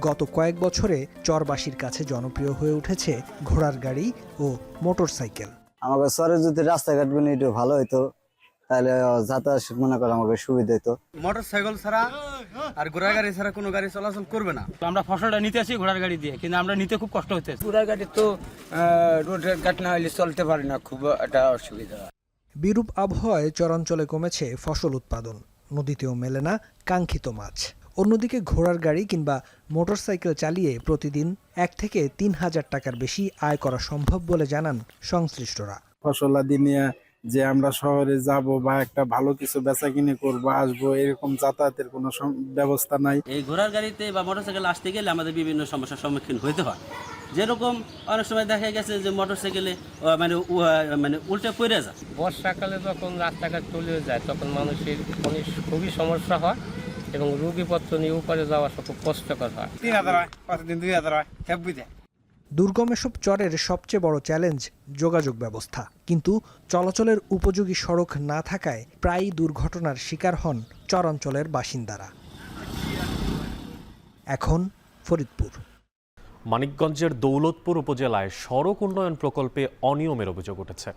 গত কয়েক বছরে চরবাসীর কাছে জনপ্রিয় হয়ে উঠেছে ঘোড়ার গাড়ি ও মোটরসাইকেল। আমাদের চরে যদি রাস্তাঘাট গুলো একটু ভালো হইতো, তাহলে যাতায়াত মনে করো আমাকে সুবিধা হইতো। মোটরসাইকেল ছাড়া আর ঘোড়ার গাড়ি ছাড়া কোনো গাড়ি চলাচল করবে না। আমরা ফসলটা নিতে আসি ঘোড়ার গাড়ি দিয়ে, কিন্তু আমরা নিতে খুব কষ্ট হচ্ছে। ঘোড়ার গাড়ি তো রোডের গাড়ি না হলে চলতে পারি না, খুব একটা অসুবিধা। বিরূপ আবহাওয়ায় চরাঞ্চলে কমেছে ফসল উৎপাদন, নদীতেও মেলে না কাঙ্ক্ষিত মাছ। অন্যদিকে ঘোড়ার গাড়ি কিংবা মোটরসাইকেল চালিয়ে প্রতিদিন 1 থেকে 3,000 টাকার বেশি আয় করা সম্ভব বলে জানান সংশ্লিষ্টরা। ফসলাদি নিয়ে যে আমরা শহরে যাব বা একটা ভালো কিছু বেচা কিনে করবো, আসবো, এরকম যাতায়াতের কোনো ব্যবস্থা নাই। এই ঘোড়ার গাড়িতে বা মোটরসাইকেল আসতে গেলে আমাদের বিভিন্ন সমস্যার সম্মুখীন হতে হয়। যেরকম অনেক সময় দেখা গেছে যে মোটরসাইকেলে মানে উল্টে পড়ে যায়। বর্ষাকালে যখন রাস্তাঘাট চলে যায় তখন মানুষের খুবই সমস্যা হয় এবং রোগীপত্র নিয়ে উপরে যাওয়া খুব কষ্টকর হয়। 3,000 হয়, কতদিন 2,000 হয়, সব বুঝে। দুর্গম এসব চরের সবচেয়ে বড় চ্যালেঞ্জ যোগাযোগ ব্যবস্থা। কিন্তু চলাচলের উপযোগী সড়ক না থাকায় প্রায়ই দুর্ঘটনার শিকার হন চরাঞ্চলের বাসিন্দারা। এখন ফরিদপুর। মানিকগঞ্জের দৌলতপুর উপজেলায় সড়ক উন্নয়ন প্রকল্পে অনিয়মের অভিযোগ উঠেছে।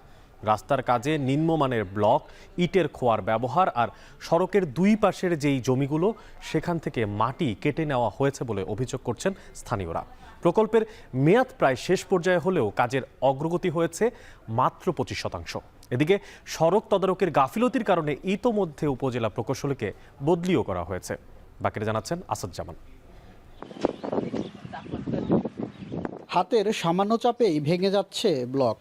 রাস্তার কাজে নিম্নমানের ব্লক, ইটের খোয়ার ব্যবহার আর সড়কের দুই পাশের যেই জমিগুলো সেখান থেকে মাটি কেটে নেওয়া হয়েছে বলে অভিযোগ করছেন স্থানীয়রা। প্রকল্পের মেয়াদ প্রায় শেষ পর্যায়ে হলেও কাজের অগ্রগতি হয়েছে মাত্র 25%। এদিকে সড়ক তদারকের গাফিলতির কারণে ইতোমধ্যে উপজেলা প্রকৌশলীকে বদলিও করা হয়েছে। বাকিরা জানাচ্ছেন আসাদুজ্জামান। হাতের সামান্য চাপেই ভেঙে যাচ্ছে ব্লক।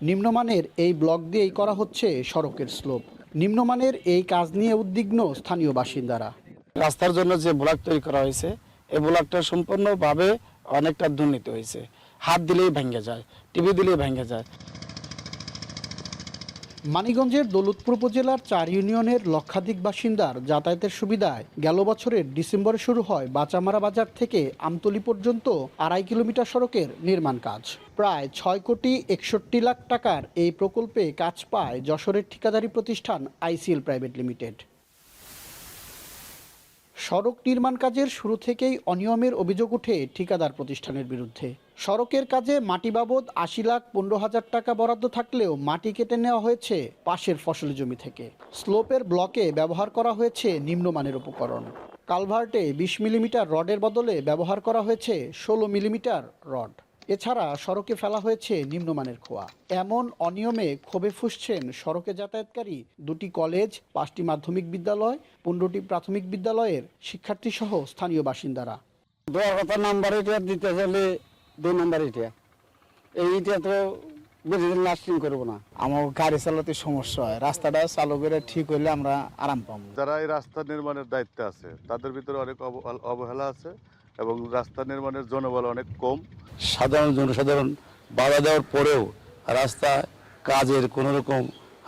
নিম্নমানের এই ব্লক দিয়েই করা হচ্ছে সড়কের স্লোপ। নিম্নমানের এই কাজ নিয়ে উদ্বিগ্ন স্থানীয় বাসিন্দারা। রাস্তার জন্য যে ব্লক তৈরি করা হয়েছে, এই ব্লকটা সম্পূর্ণভাবে অনেকটা দুর্নীতি হয়েছে। হাত দিলেই ভেঙে যায়, টিভি দিলেই ভেঙে যায়। মানিকগঞ্জের দৌলতপুর উপজেলার 4 ইউনিয়নের লক্ষাধিক বাসিন্দার যাতায়াতের সুবিধায় গেল বছরের ডিসেম্বরে শুরু হয় বাচামারা বাজার থেকে আমতলী পর্যন্ত 2.5 কিলোমিটার সড়কের নির্মাণ কাজ। প্রায় 6,61,00,000 টাকার এই প্রকল্পে কাজ পায় যশোরের ঠিকাদারি প্রতিষ্ঠান আইসিএল প্রাইভেট লিমিটেড। সড়ক নির্মাণ কাজের শুরু থেকেই অনিয়মের অভিযোগ ওঠে ঠিকাদার প্রতিষ্ঠানের বিরুদ্ধে। সড়কের কাজে মাটি বাবদ 80,15,000 টাকা বরাদ্দ থাকলেও মাটি কেটে নেওয়া হয়েছে পাশের ফসলি জমি থেকে। স্লোপের ব্লকে ব্যবহার করা হয়েছে নিম্নমানের উপকরণ। কালভার্টে 20 মিলিমিটার রডের বদলে ব্যবহার করা হয়েছে 16 মিলিমিটার রড। এছাড়া সড়কে ফেলা হয়েছে নিম্নমানের খোয়া। এমন অনিয়মে ক্ষোভে ফুঁসছেন সড়কে যাতায়াতকারী 2টি কলেজ, 5টি মাধ্যমিক বিদ্যালয়, 15টি প্রাথমিক বিদ্যালয়ের শিক্ষার্থী সহ স্থানীয় বাসিন্দারা। নাম্বার এটা দিতে হলে 2 নাম্বার এইটা তো বেশিদিন লাস্টিং করবো না। আমার গাড়ি চালাতে সমস্যা হয়, রাস্তাটা চালু করে ঠিক হলে আমরা আরাম পাবো। যারা এই রাস্তা নির্মাণের দায়িত্বে আছে তাদের ভিতরে অনেক অবহেলা আছে এবং রাস্তা নির্মাণের জনবল অনেক কম। সাধারণ জনসাধারণ বাধা দেওয়ার পরেও রাস্তা কাজের কোনো রকম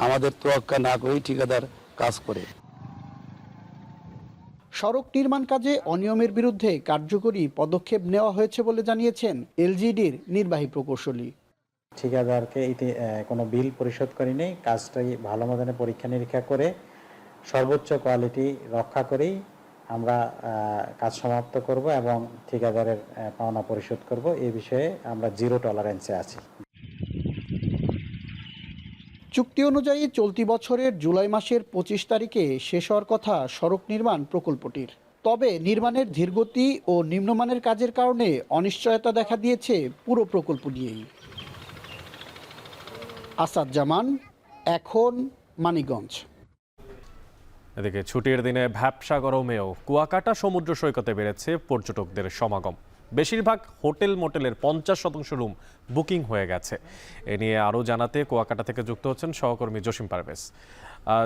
আমাদের তোয়াক্কা না করেই ঠিকাদার কাজ করে। সড়ক নির্মাণ কাজে অনিয়মের বিরুদ্ধে কার্যকরী পদক্ষেপ নেওয়া হয়েছে বলে জানিয়েছেন এলজিডির নির্বাহী প্রকৌশলী। ঠিকাদারকে কোনো বিল পরিশোধ করিনি, কাজটাই ভালো মতনে পরীক্ষা নিরীক্ষা করে সর্বোচ্চ কোয়ালিটি রক্ষা করেই আমরা কাজ সমাপ্ত করব এবং ঠিকাদারের পাওনা পরিশোধ করব। এই বিষয়ে আমরা 0 টলারেন্সে আছি। চুক্তি অনুযায়ী চলতি বছরের জুলাই মাসের 25 তারিখে শেষ হওয়ার কথা সড়ক নির্মাণ প্রকল্পটির। তবে নির্মাণের ধীরগতি ও নিম্নমানের কাজের কারণে অনিশ্চয়তা দেখা দিয়েছে পুরো প্রকল্প নিয়েই। আসাদ জামান, এখন, মানিকগঞ্জ। এদিকে ছুটির দিনে ভ্যাপসা গরমেও কুয়াকাটা সমুদ্র সৈকতে বেড়েছে পর্যটকদের সমাগম। বেশিরভাগ হোটেল মোটেলের 50% রুম বুকিং হয়ে গেছে। এ নিয়ে আরও জানাতে কুয়াকাটা থেকে যুক্ত হচ্ছেন সহকর্মী জসিম পারভেজ।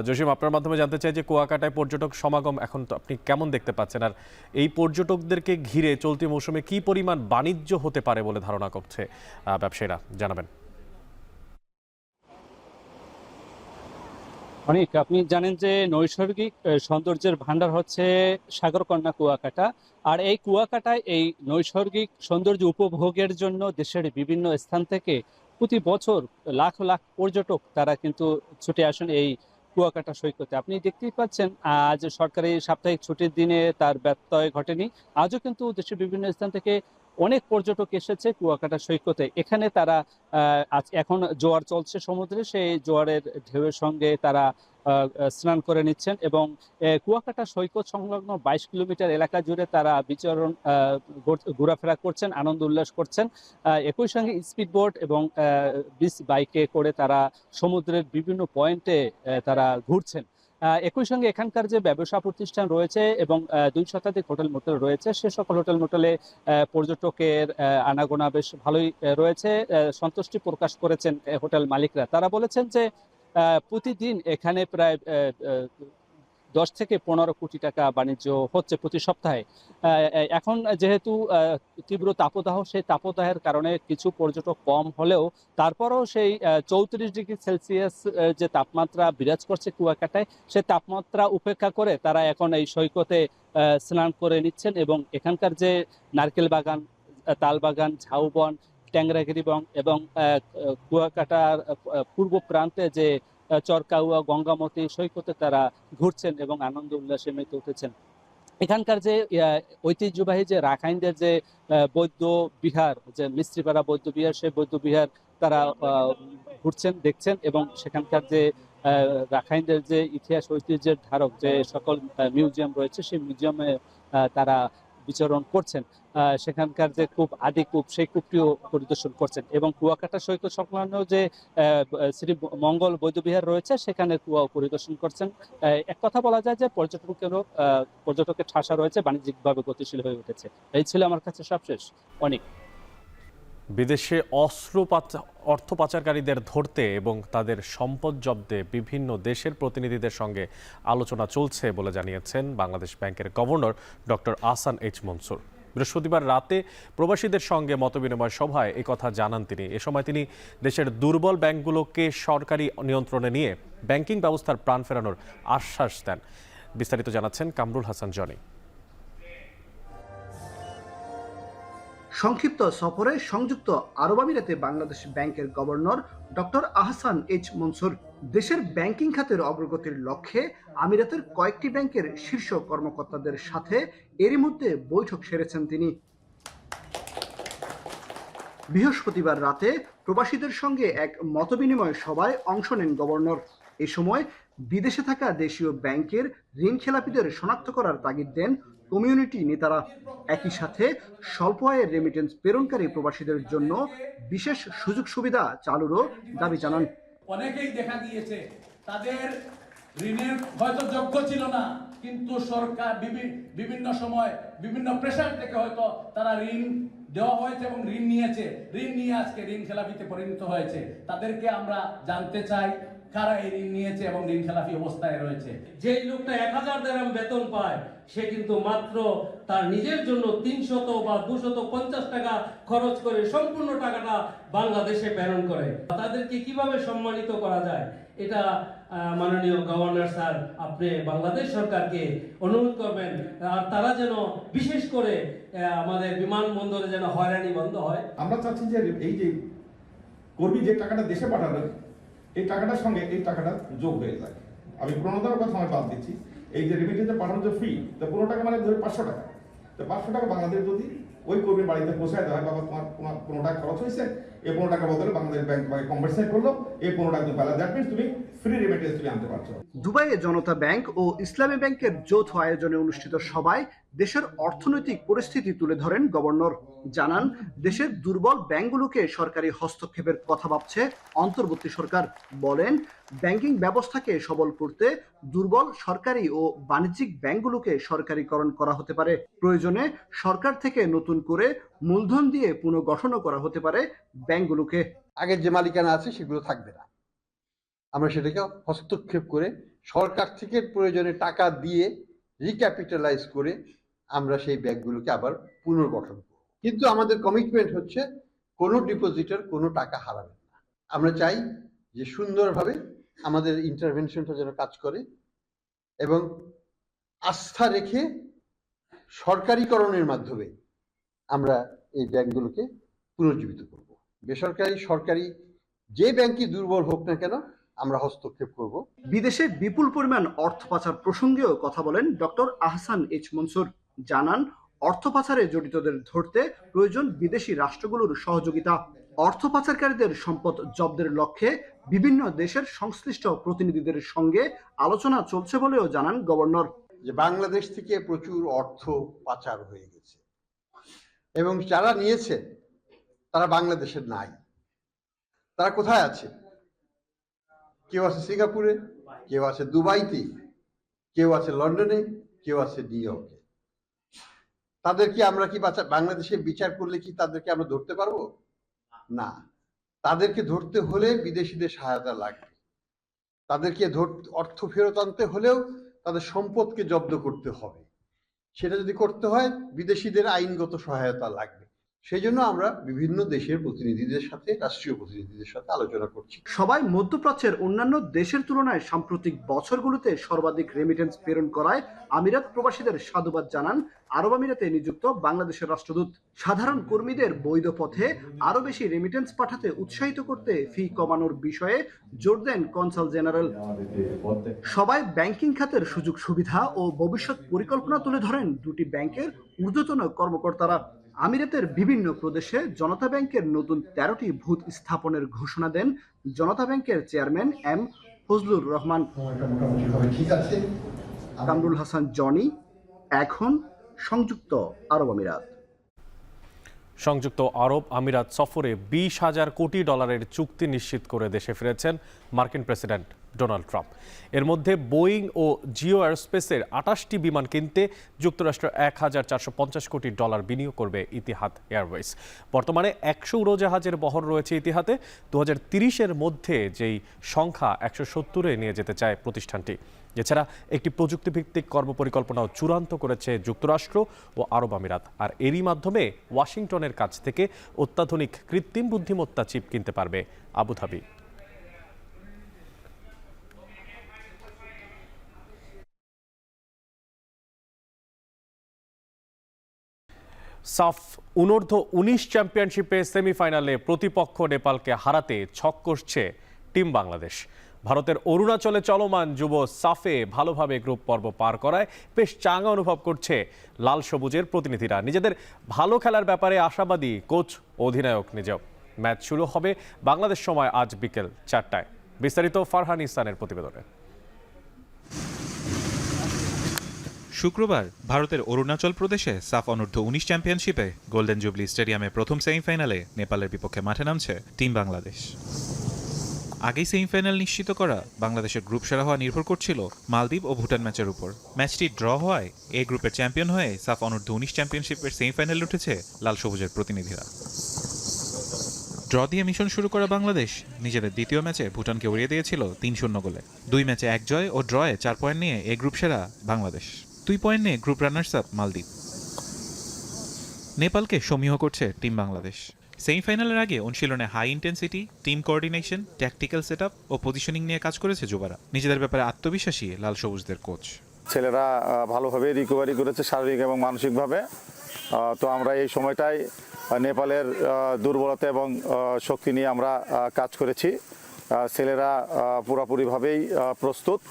জসিম, আপনার মাধ্যমে জানতে চাই যে কুয়াকাটায় পর্যটক সমাগম এখন তো আপনি কেমন দেখতে পাচ্ছেন, আর এই পর্যটকদেরকে ঘিরে চলতি মৌসুমে কি পরিমাণ বাণিজ্য হতে পারে বলে ধারণা করছে ব্যবসায়ীরা, জানাবেন। অনেক, আপনি জানেন যে নৈসর্গিক সৌন্দর্যের ভান্ডার হচ্ছে সাগরকন্যা কুয়াকাটা। আর এই কুয়াকাটায় এই নৈসর্গিক সৌন্দর্য উপভোগের জন্য দেশের বিভিন্ন স্থান থেকে প্রতি বছর লাখ লাখ পর্যটক তারা কিন্তু ছুটে আসেন এই কুয়াকাটা সৈকতে। আপনি দেখতেই পাচ্ছেন আজ সরকারি সাপ্তাহিক ছুটির দিনে তার ব্যত্যয় ঘটেনি। আজও কিন্তু দেশের বিভিন্ন স্থান থেকে অনেক পর্যটক এসেছে কুয়াকাটা সৈকতে। এখানে তারা এখন জোয়ার চলছে সমুদ্রে, সেই জোয়ারের ঢেউয়ের সঙ্গে তারা স্নান করে নিচ্ছেন এবং কুয়াকাটা সৈকত সংলগ্ন 22 কিলোমিটার এলাকা জুড়ে তারা বিচরণ ঘোরাফেরা করছেন, আনন্দ উল্লাস করছেন। একই সঙ্গে স্পিডবোট এবং বিচ বাইকে করে তারা সমুদ্রের বিভিন্ন পয়েন্টে তারা ঘুরছেন। একই সঙ্গে এখানকার যে ব্যবসা প্রতিষ্ঠান রয়েছে এবং 2 শতাধিক হোটেল মোটেল রয়েছে, সে সকল হোটেল মোটেলে পর্যটকের আনাগোনা বেশ ভালোই রয়েছে। সন্তুষ্টি প্রকাশ করেছেন হোটেল মালিকরা। তারা বলেছেন যে প্রতিদিন এখানে প্রায় 10 থেকে 15 কোটি টাকা বাণিজ্য হচ্ছে প্রতি সপ্তাহে। এখন যেহেতু তীব্র তাপদাহ, সেই তাপদাহের কারণে কিছু পর্যটক কম হলেও তারপরও সেই 34 ডিগ্রি সেলসিয়াস যে তাপমাত্রা বিরাজ করছে কুয়াকাটায়, সেই তাপমাত্রা উপেক্ষা করে তারা এখন এই সৈকতে স্নান করে নিচ্ছেন এবং এখানকার যে নারকেল বাগান, তাল বাগান, ঝাউবন, ট্যাংরাগিরি বন এবং কুয়াকাটার পূর্ব প্রান্তে যে চরকাউয়া, গঙ্গামতি সৈকতে তারা ঘুরছেন এবং আনন্দ উল্লাসে মেতে উঠেছেন। এখানকার যে ঐতিহ্যবাহী যে রাখাইনদের যে বৌদ্ধ বিহার, যে মিস্ত্রিপাড়া বৌদ্ধ বিহার, সেই বৌদ্ধ বিহার তারা ঘুরছেন, দেখছেন এবং সেখানকার যে রাখাইনদের যে ইতিহাস ঐতিহ্যের ধারক যে সকল মিউজিয়াম রয়েছে, সেই মিউজিয়ামে তারা বিচরণ করছেন। সেখানকার যে কূপ, আদি কূপ, সেই কূপটিও পরিদর্শন করছেন এবং কুয়াকাটা সৈকত সংলগ্ন যে শ্রী মঙ্গল বৌদ্ধবিহার রয়েছে, সেখানে কুয়া পরিদর্শন করছেন। এক কথা বলা যায় যে পর্যটকের ঠাসা রয়েছে, বাণিজ্যিকভাবে গতিশীল হয়ে উঠেছে। এই ছিল আমার কাছে সবশেষ। অনেক বিদেশে অর্থ পাচারকারীদের ধরতে এবং তাদের সম্পদ জব্দে বিভিন্ন দেশের প্রতিনিধিদের সঙ্গে আলোচনা চলছে বলে জানিয়েছেন বাংলাদেশ ব্যাংকের governor doctor Ahsan H Mansur. বৃহস্পতিবার রাতে প্রবাসীদের সঙ্গে মতবিনিময় সভায় এই কথা জানান তিনি। এ সময় তিনি দেশের দুর্বল ব্যাংকগুলোকে সরকারি নিয়ন্ত্রণে নিয়ে ব্যাংকিং ব্যবস্থার প্রাণ ফেরানোর আশ্বাস দেন। বিস্তারিত জানাচ্ছেন কামরুল হাসান জনি। সংক্ষিপ্ত সফরে সংযুক্ত আরব আমিরাতে বাংলাদেশ ব্যাংকের governor doctor Ahsan H Mansur দেশের ব্যাংকিং খাতের অগ্রগতির লক্ষ্যে আমিরাতের কয়েকটি ব্যাংকের শীর্ষ কর্মকর্তাদের সাথে এরই মধ্যে বৈঠক সেরেছেন তিনি। বৃহস্পতিবার রাতে প্রবাসীদের সঙ্গে এক মতবিনিময় সভায় অংশ নেন গভর্নর। এ সময় বিদেশে থাকা দেশীয় ব্যাংকের ঋণ খেলাপিদের শনাক্ত করার তাগিদ দেন কমিউনিটি নেতারা। একই সাথে স্বল্প আয়ের রেমিটেন্স প্রেরণকারী প্রবাসীদের জন্য বিশেষ সুযোগ সুবিধা চালুরও দাবি জানান। অনেকেই দেখা গিয়েছে তাদের ঋণের হয়তো যোগ্য ছিল না, কিন্তু সরকার বিভিন্ন সময় বিভিন্ন প্রেশার থেকে হয়তো তারা ঋণ দেওয়া হয়েছে এবং ঋণ নিয়ে আজকে ঋণ খেলাপিতে পরিণত হয়েছে। তাদেরকে আমরা জানতে চাই কারা এই ঋণ নিয়েছে এবং ঋণ খেলাপি অবস্থায় রয়েছে। যেই লোকটা 1000 দিরহাম বেতন পায়, সে কিন্তু মাত্র তার নিজের জন্য 300 বা 250 টাকা খরচ করে সম্পূর্ণ টাকাটা বাংলাদেশে প্রেরণ করে। তাদেরকে কিভাবে সম্মানিত করা যায়, এটা মাননীয় গভর্নর স্যার আপনি বাংলাদেশ সরকারকে অনুরোধ করবেন, আর তারা যেন বিশেষ করে আমাদের বিমানবন্দরে যেন হয়রানি বন্ধ হয়। আমরা চাচ্ছি যে এই যে কর্মী যে টাকাটা দেশে পাঠাবেন, এই টাকাটার সঙ্গে এই টাকাটা যোগ হয়ে যায়। আমি প্রণোদনার কথা আমি বাদ দিচ্ছি। এই যে রেমিটেন্সে পাঠানোর যে ফি, তো 15 টাকা মানে ধরে 500 টাকা, তো 500 টাকা বাংলাদেশ যদি ওই কর্মীর বাড়িতে পৌঁছায় দেওয়া হয়, বাবা তোমার 15 টাকা খরচ হয়েছে, এই 15 টাকার বদলে বাংলাদেশ ব্যাংক তোমাকে কম্পেনসেট করলো, এই 15 টাকা তুমি পেলে, দ্যাট মিনস তুমি ফ্রি রেমিটেন্স তুমি আনতে পারছো। দুবাইয়ে জনতা ব্যাংক ও ইসলামী ব্যাংকের যৌথ আয়োজনে অনুষ্ঠিত সভায় দেশের অর্থনৈতিক পরিস্থিতি তুলে ধরেন গভর্নর। জানান, দেশের দুর্বল ব্যাংকগুলোকে সরকারি হস্তক্ষেপের কথা ভাবছে অন্তর্বর্তী সরকার। বলেন, ব্যাংকিং ব্যবস্থাকে সবল করতে দুর্বল সরকারি ও বাণিজ্যিক ব্যাংকগুলোকে সরকারিকরণ করা হতে পারে। প্রয়োজনে সরকার থেকে নতুন করে মূলধন দিয়ে পুনর্গঠনও করা হতে পারে ব্যাংকগুলোকে। আগের যে মালিকানা আছে সেগুলো থাকবে না, আমরা সেটাকে হস্তক্ষেপ করে সরকার থেকে প্রয়োজনে টাকা দিয়ে রিক্যাপিটালাইজ করে আমরা সেই ব্যাংকগুলোকে আবার পুনর্গঠন করব। কিন্তু আমাদের কমিটমেন্ট হচ্ছে কোনো ডিপোজিটর কোনো টাকা হারাবে না। আমরা চাই যে সুন্দরভাবে আমাদের ইন্টারভেনশনটা যেন কাজ করে এবং আস্থা রেখে সরকারিকরণের মাধ্যমে আমরা এই ব্যাংকগুলোকে পুনর্জীবিত করব। বেসরকারি সরকারি যে ব্যাংকই দুর্বল হোক না কেন আমরা হস্তক্ষেপ করব। বিদেশে বিপুল পরিমাণ অর্থ পাচার প্রসঙ্গেও কথা বলেন ডক্টর আহসান এইচ মনসুর। জানান, অর্থ পাচারে জড়িতদের ধরতে প্রয়োজন বিদেশি রাষ্ট্রগুলোর সহযোগিতা। অর্থ পাচারকারীদের সম্পদ জব্দের লক্ষ্যে বিভিন্ন দেশের সংশ্লিষ্ট প্রতিনিধিদের সঙ্গে আলোচনা চলছে বলেও জানান গভর্নর। যে বাংলাদেশ থেকে প্রচুর অর্থ পাচার হয়ে গেছে এবং যারা নিয়েছে তারা বাংলাদেশের নাই। তারা কোথায় আছে? কেউ আছে সিঙ্গাপুরে, কেউ আছে দুবাইতে, কেউ আছে লন্ডনে, কেউ আছে নিউ ইয়র্কে। তাদেরকে আমরা কি বাংলাদেশে বিচার করলে কি তাদেরকে আমরা ধরতে পারবো? না। তাদেরকে ধরতে হলে বিদেশিদের সহায়তা লাগবে। তাদেরকে অর্থ ফেরত আনতে হলেও তাদের সম্পদকে জব্দ করতে হবে। সেটা যদি করতে হয় বিদেশিদের আইনগত সহায়তা লাগবে। সেই জন্য আমরা বিভিন্ন দেশের প্রতিনিধিদের সাথে, রাষ্ট্রীয় প্রতিনিধিদের সাথে আলোচনা করছি। সবাই মধ্যপ্রাচ্যের অন্যান্য দেশের তুলনায় সাম্প্রতিক বছরগুলোতে সর্বাধিক রেমিটেন্স প্রেরণ করায় আমিরাত প্রবাসীদের সাধুবাদ জানান আরব আমিরাতে নিযুক্ত বাংলাদেশের রাষ্ট্রদূত। সাধারণ কর্মীদের বৈধ পথে আরো বেশি রেমিটেন্স পাঠাতে উৎসাহিত করতে ফি কমানোর বিষয়ে জোর দেন কনসাল জেনারেল। সবাই ব্যাংকিং খাতের সুযোগ সুবিধা ও ভবিষ্যৎ পরিকল্পনা তুলে ধরেন দুটি ব্যাংকের ঊর্ধ্বতন কর্মকর্তারা। আমিরাতের বিভিন্ন প্রদেশে জনতা ব্যাংকের নতুন 13টি বুথ স্থাপনের ঘোষণা দেন জনতা ব্যাংকের চেয়ারম্যান এম ফজলুর রহমান। কামরুল হাসান জনি, এখন সংযুক্ত আরব আমিরাত। সংযুক্ত আরব আমিরাত সফরে 20,000 কোটি ডলারের চুক্তি নিশ্চিত করে দেশে ফিরেছেন মার্কিন প্রেসিডেন্ট ডোনাল্ড ট্রাম্প। এর মধ্যে বোয়িং ও জিও এয়ারস্পেসের 28টি বিমান কিনতে যুক্তরাষ্ট্র 1,450 কোটি ডলার বিনিয়োগ করবে ইতিহাদ এয়ারওয়েজ। বর্তমানে 100 উড়োজাহাজের বহর রয়েছে ইতিহাদে। 2030-এর মধ্যে যেই সংখ্যা 170-এ নিয়ে যেতে চায় প্রতিষ্ঠানটি। এছাড়া একটি প্রযুক্তিভিত্তিক কর্মপরিকল্পনাও চূড়ান্ত করেছে যুক্তরাষ্ট্র ও আরব আমিরাত। আর এরই মাধ্যমে ওয়াশিংটনের কাছ থেকে অত্যাধুনিক কৃত্রিম বুদ্ধিমত্তা চিপ কিনতে পারবে আবুধাবি। সাফ অনূর্ধ্ব-19 চ্যাম্পিয়নশিপে সেমিফাইনালে প্রতিপক্ষ নেপালকে হারাতে ছক কষছে টিম বাংলাদেশ। ভারতের অরুণাচলে চলমান যুব সাফে ভালোভাবে গ্রুপ পর্ব পার করায় বেশ চাঙ্গা অনুভব করছে লাল সবুজের প্রতিনিধিরা। নিজেদের ভালো খেলার ব্যাপারে আশাবাদী কোচ অধিনায়ক নিজেও। ম্যাচ শুরু হবে বাংলাদেশ সময় আজ বিকেল 4টায়। বিস্তারিত ফারহান ইহসানের প্রতিবেদনে। শুক্রবার ভারতের অরুণাচল প্রদেশে সাফ অনূর্ধ্ব-19 চ্যাম্পিয়নশিপে গোল্ডেন জুবলি স্টেডিয়ামে প্রথম সেমিফাইনালে নেপালের বিপক্ষে মাঠে নামছে টিম বাংলাদেশ। আগেই সেমিফাইনাল নিশ্চিত করা বাংলাদেশের গ্রুপ সেরা হওয়া নির্ভর করছিল মালদ্বীপ ও ভুটান ম্যাচের উপর। ম্যাচটি ড্র হওয়ায় এই গ্রুপের চ্যাম্পিয়ন হয়ে সাফ অনূর্ধ্ব-19 চ্যাম্পিয়নশিপের সেমিফাইনালে উঠেছে লাল সবুজের প্রতিনিধিরা। ড্র দিয়ে মিশন শুরু করা বাংলাদেশ নিজেদের দ্বিতীয় ম্যাচে ভুটানকে উড়িয়ে দিয়েছিল 3-0 গোলে। 2 ম্যাচে 1 জয় ও ড্রয়ে 4 পয়েন্ট নিয়ে এই গ্রুপ সেরা বাংলাদেশ। 2 পয়েন্ট নিয়ে গ্রুপ রানার্স আপ মালদ্বীপ। নেপালকে সমীহ করছে টিম বাংলাদেশ। সেমিফাইনালের আগে অনুশীলনে high intensity, team coordination, tactical setup ও পজিশনিং নিয়ে কাজ করেছে যুবারা। নিজেদের ব্যাপারে আত্মবিশ্বাসী লাল সবুজদের কোচ। ছেলেরা ভালোভাবে রিকভারি করেছে শারীরিক এবং মানসিকভাবে। তো আমরা এই সময়টায় নেপালের দুর্বলতা এবং শক্তি নিয়ে আমরা কাজ করেছি। ছেলেরা পুরোপুরিভাবেই প্রস্তুত।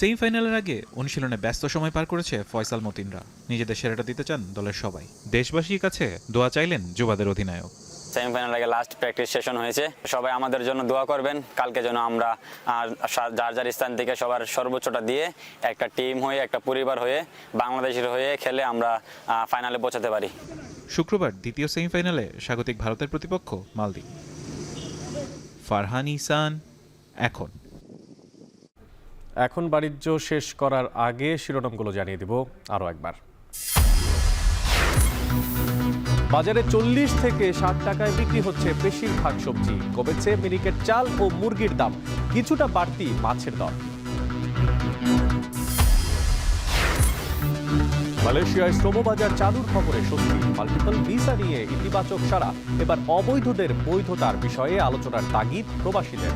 সেমিফাইনালের আগে অনুশীলনে ব্যস্ত সময় পার করেছে ফয়সাল মতিনরা। নিজেদের সেরাটা দিতে চান দলের সবাই। দেশবাসীর কাছে দোয়া চাইলেন যুবাদের অধিনায়ক। সেমিফাইনাল আগে লাস্ট প্র্যাকটিস সেশন হয়েছে, সবাই আমাদের জন্য দোয়া করবেন। কালকে যেন আমরা যার যার স্থান থেকে সবার সর্বোচ্চটা দিয়ে একটা টিম হয়ে, একটা পরিবার হয়ে, বাংলাদেশের হয়ে খেলে আমরা ফাইনালে পৌঁছাতে পারি। শুক্রবার দ্বিতীয় সেমিফাইনালে স্বাগতিক ভারতের প্রতিপক্ষ মালদ্বীপ। ফারহান ইহসান, এখন বাণিজ্য শেষ করার আগে শিরোনামগুলো জানিয়ে দিব আরও একবার। বাজারে 40 থেকে 60 টাকায় বিক্রি হচ্ছে বেশিরভাগ সবজি। কমেছে মিনিকেট চাল ও মুরগির দাম, কিছুটা বাড়তি মাছের দর। মালয়েশিয়ায় শ্রমবাজার চালুর খবরে স্বস্তি। মাল্টিপল ভিসা নিয়ে ইতিবাচক সাড়া। এবার অবৈধদের বৈধতার বিষয়ে আলোচনার তাগিদ প্রবাসীদের।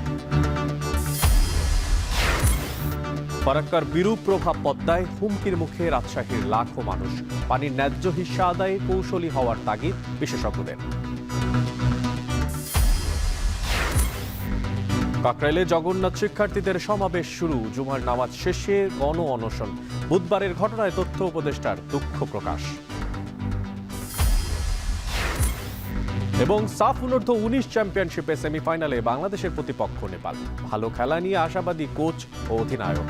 ফারাক্কার বিরূপ প্রভাব পদ্মায়, হুমকির মুখে রাজশাহীর লাখো মানুষ। পানির ন্যায্য হিস্যা আদায়ে কৌশলী হওয়ার তাগিদ বিশেষজ্ঞদের। কাকরাইলে জগন্নাথ শিক্ষার্থীদের সমাবেশ শুরু। জুমার নামাজ শেষে গণ অনশন। বুধবারের ঘটনায় তথ্য উপদেষ্টার দুঃখ প্রকাশ। এবং সাফ অনূর্ধ্ব 19 চ্যাম্পিয়নশিপে সেমিফাইনালে বাংলাদেশের প্রতিপক্ষ নেপাল। ভালো খেলা নিয়ে আশাবাদী কোচ ও অধিনায়ক।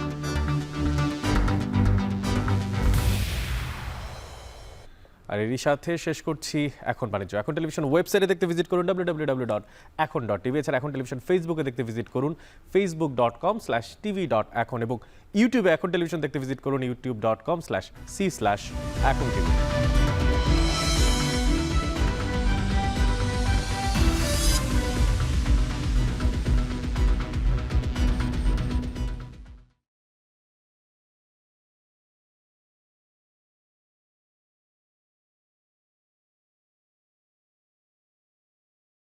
আর এরই সাথে শেষ করছি এখন বাণিজ্য। এখন টেলিভিশন ওয়েবসাইটে দেখতে ভিজিট করুন www.ekhon.tv। এছাড়া এখন টেলিভিশন ফেসবুকে দেখতে ভিজিট করুন facebook.com/tv.ekhon এবং ইউটিউবে এখন টেলিভিশন দেখতে ভিজিট করুন youtube.com/c/ekhon tv।